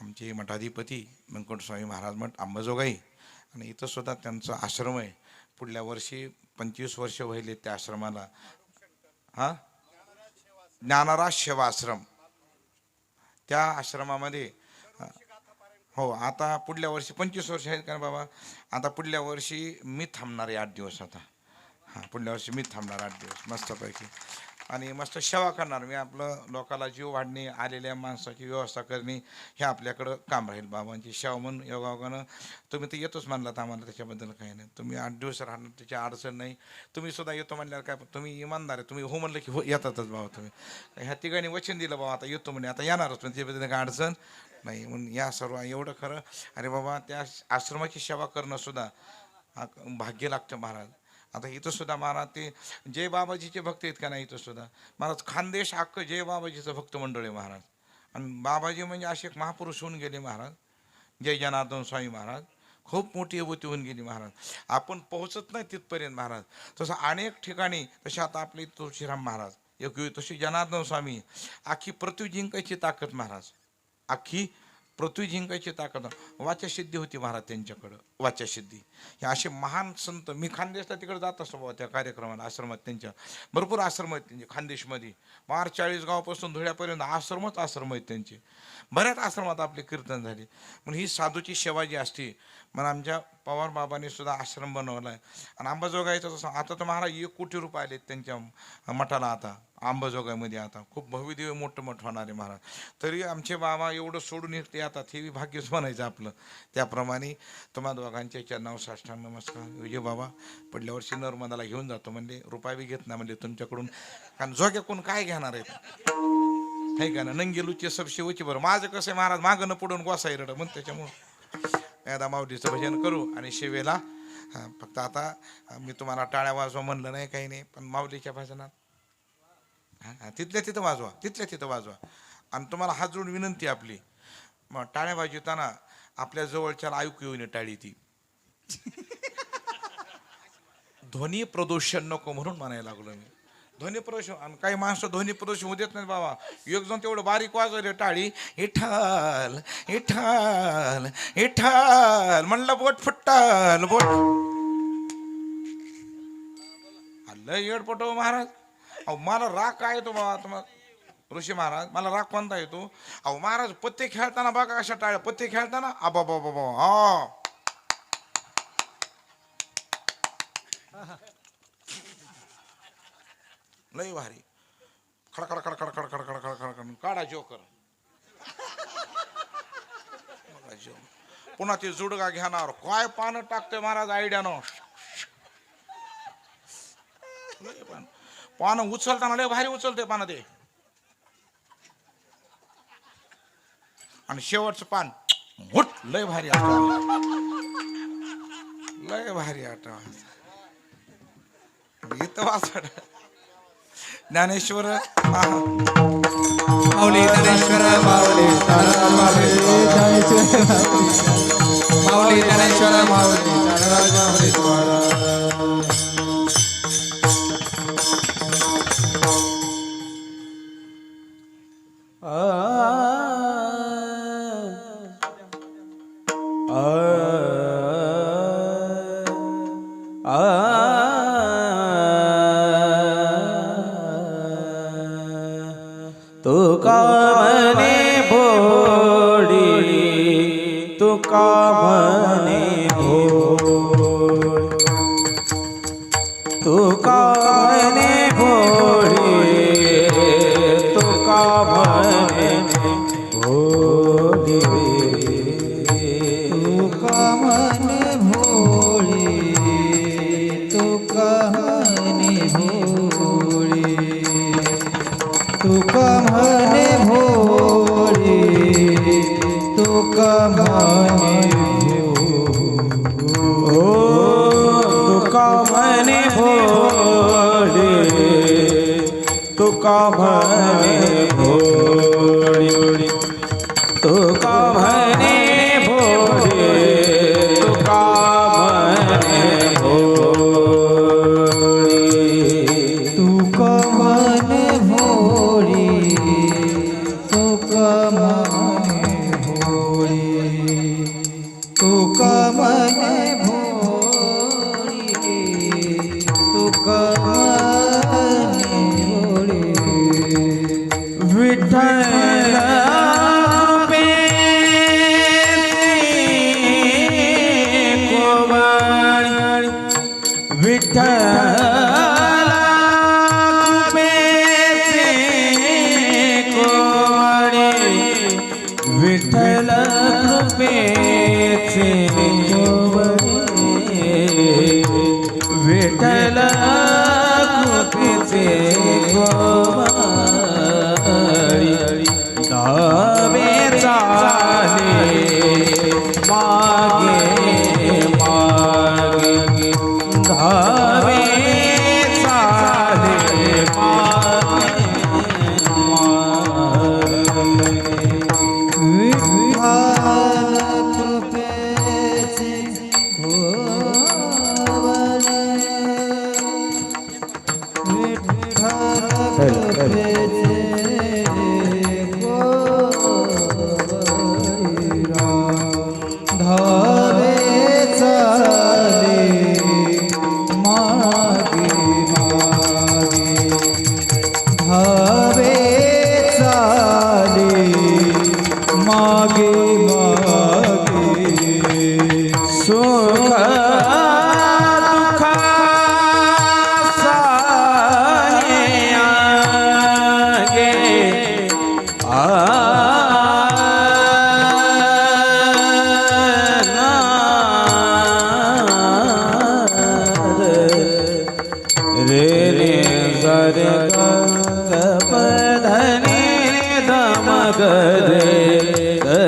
आमचे मठाधिपती व्यंकटस्वामी महाराज मठ अंबाजोगाई आणि इथं सुद्धा त्यांचा आश्रम आहे पुढल्या वर्षी 25 वर्ष व्हायले त्या आश्रमाला ज्ञानराज सेवा आश्रम त्या आश्रमामध्ये हो आता पुढल्या वर्षी 25 वर्ष आहेत का बाबा आता पुढल्या वर्षी मी थांबणार आहे 8 दिवस आता पुढल्या वर्षी मी थांबणार 8 दिवस मस्तपैकी आणि मस्त सेवा करणार मी आपलं लोकाला जीव वाढणे आलेल्या माणसाची व्यवस्था करणे हे आपल्याकडं काम राहील बाबांची सेवा म्हणून योगायोगानं तुम्ही तर येतोच म्हणलात आम्हाला त्याच्याबद्दल काही नाही तुम्ही 8 दिवस राहणार त्याची अडचण नाही तुम्ही सुद्धा येतो म्हणल्यावर काय तुम्ही इमानदार आहे तुम्ही हो म्हणलं की हो येतातच बाबा तुम्ही ह्या तिघांनी वचन दिलं बाबा आता येतो म्हणे आता येणारच पण त्याबद्दल काय अडचण नाही म्हणून या सर्व एवढं खरं अरे बाबा त्या आश्रमाची सेवा करणं सुद्धा भाग्य लागतं महाराज आता इथं सुद्धा महाराज ते जय बाबाजीचे भक्त आहेत का नाही इथं सुद्धा महाराज खानदेश अख्खं जय बाबाजीचं भक्त मंडळ आहे महाराज आणि बाबाजी म्हणजे असे एक महापुरुष होऊन गेले महाराज जय जनार्दन स्वामी महाराज खूप मोठी अवती होऊन गेली महाराज आपण पोहोचत नाही तिथपर्यंत महाराज तसं अनेक ठिकाणी तसे आता आपले तुळशीराम महाराज योग्य तशी जनार्दन स्वामी अख्खी पृथ्वी जिंकायची ताकद महाराज अख्खी पृथ्वी जिंकायची ताकद वाचासिद्धी होती महाराज त्यांच्याकडं वाचासिद्धी हे असे महान संत मी खानदेशला तिकडे जात असतो बाबा त्या कार्यक्रमाला आश्रमात त्यांच्या भरपूर आश्रम आहेत त्यांचे खानदेशमध्ये 40 गावापासून धुळ्यापर्यंत आश्रम आहेत त्यांचे बऱ्याच आश्रमात आपले कीर्तन झाले म्हणून ही साधूची सेवा जी असते म्हणून आमच्या पवार बाबांनी सुद्धा आश्रम बनवला आहे आणि अंबाजोगाईचं तसं आता तर महाराज 1 कोटी रुपये आले त्यांच्या मठाला आता अंबाजोगाईमध्ये आता खूप भव्यदिव्य मोठं मठ होणार आहे महाराज तरी आमचे बाबा एवढं सोडून येते आता हे भाग्यच म्हणायचं आपलं त्याप्रमाणे तुम्हाला दोघांच्या चरणावर साष्टांग नमस्कार विजय बाबा पुढल्या वर्षी नर्मदाला घेऊन जातो म्हणजे रुपया बी घेत नाही म्हणजे तुमच्याकडून कारण जोग्याकडून काय घेणार आहेत हे का ना नंगेलूचे सब शिवची बरं माझं कसं आहे महाराज मागं न पुढून गोसाई रड मग त्याच्यामुळं एकदा माऊलीचं भजन करू आणि शिवेला फक्त आता मी तुम्हाला टाळ्या वाजवा म्हणलं नाही काही नाही पण माऊलीच्या भजनात तिथल्या तिथं वाजवा आणि तुम्हाला हात जोडून विनंती आपली मग टाळ्या वाजवताना आपल्या जवळच्या ऐकू येऊन टाळी ती ध्वनी प्रदूषण नको म्हणून म्हणायला लागलो मी ध्वनी प्रदूषण आणि काही माणसं ध्वनी प्रदूषण होऊ देत नाही बाबा एक जण तेवढं बारीक वाजवले टाळी इठाल इठाल इठाल म्हणलं बोट फुट्टाल बोट लय येडपटो महाराज अहो मला राग काय येतो बाबा तुम्हाला ऋषी महाराज मला राग कोणता येतो अहो महाराज पत्ते खेळताना बघा कशा टाळ्या पत्ते खेळताना आबा बाबा बाबा लय भारी खडखड खडखड खडखड खडखड खडखड काढा जोकर पुन्हा ते जुडगा घेणार काय पानं टाकते महाराज आयडियानं पानं उचलताना लय भारी उचलते पानं ते आणि शेवटचं पान हुट लय भारी लय भारी आठवण इथं वाचड ज्ञानेश्वर माऊली ज्ञानेश्वर माऊली माऊली ज्ञानेश्वर माऊली तुका म्हणे भोडी तुका म्हणे भोडी तुका म्हणे भोडी तुका म्हणे भोळे तुका म्हणे भोळे तुका म्हणे भोळे तुका म्हणे भोळे तुका म्हणे भोळी तुका म्हणे भोळी तुका म्हणे भोळी तुका म्हणे भोळी विठ्ठल विठ्ठल कृपेचे कोवळे विठ्ठल कृपेचे कोवळे दावे चाले मागे मागे धावे चाले मागे सुख दुःख सागे रे रे रे पधनी दमग रे रे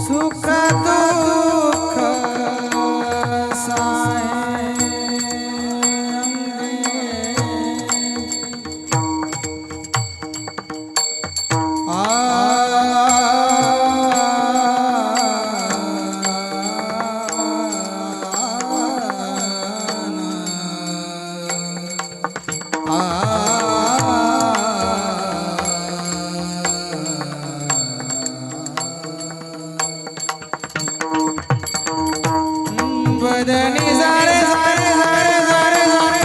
सुख दुःख साय बदनी सारे सारे सारे सारे सारे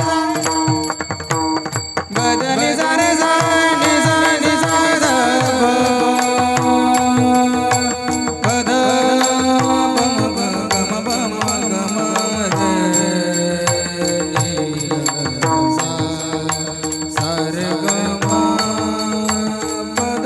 बदनी सारे सारे सारे सारे पद गम गम गम सारे गम पद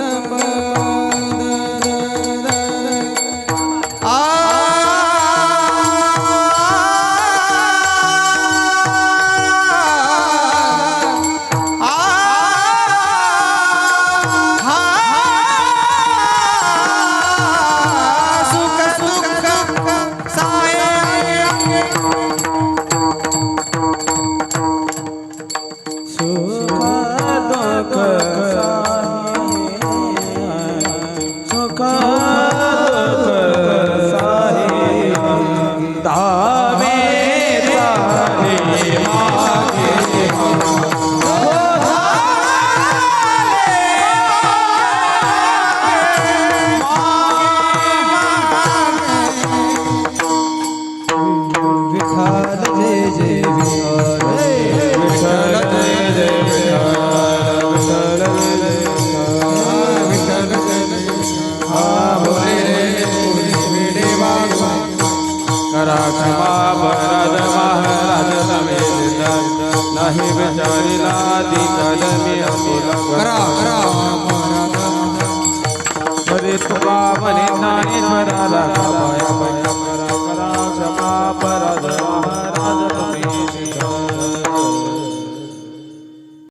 नाही विचारिला दिकल मी अपुला हरे तुका म्हणे ज्ञानेश्वराला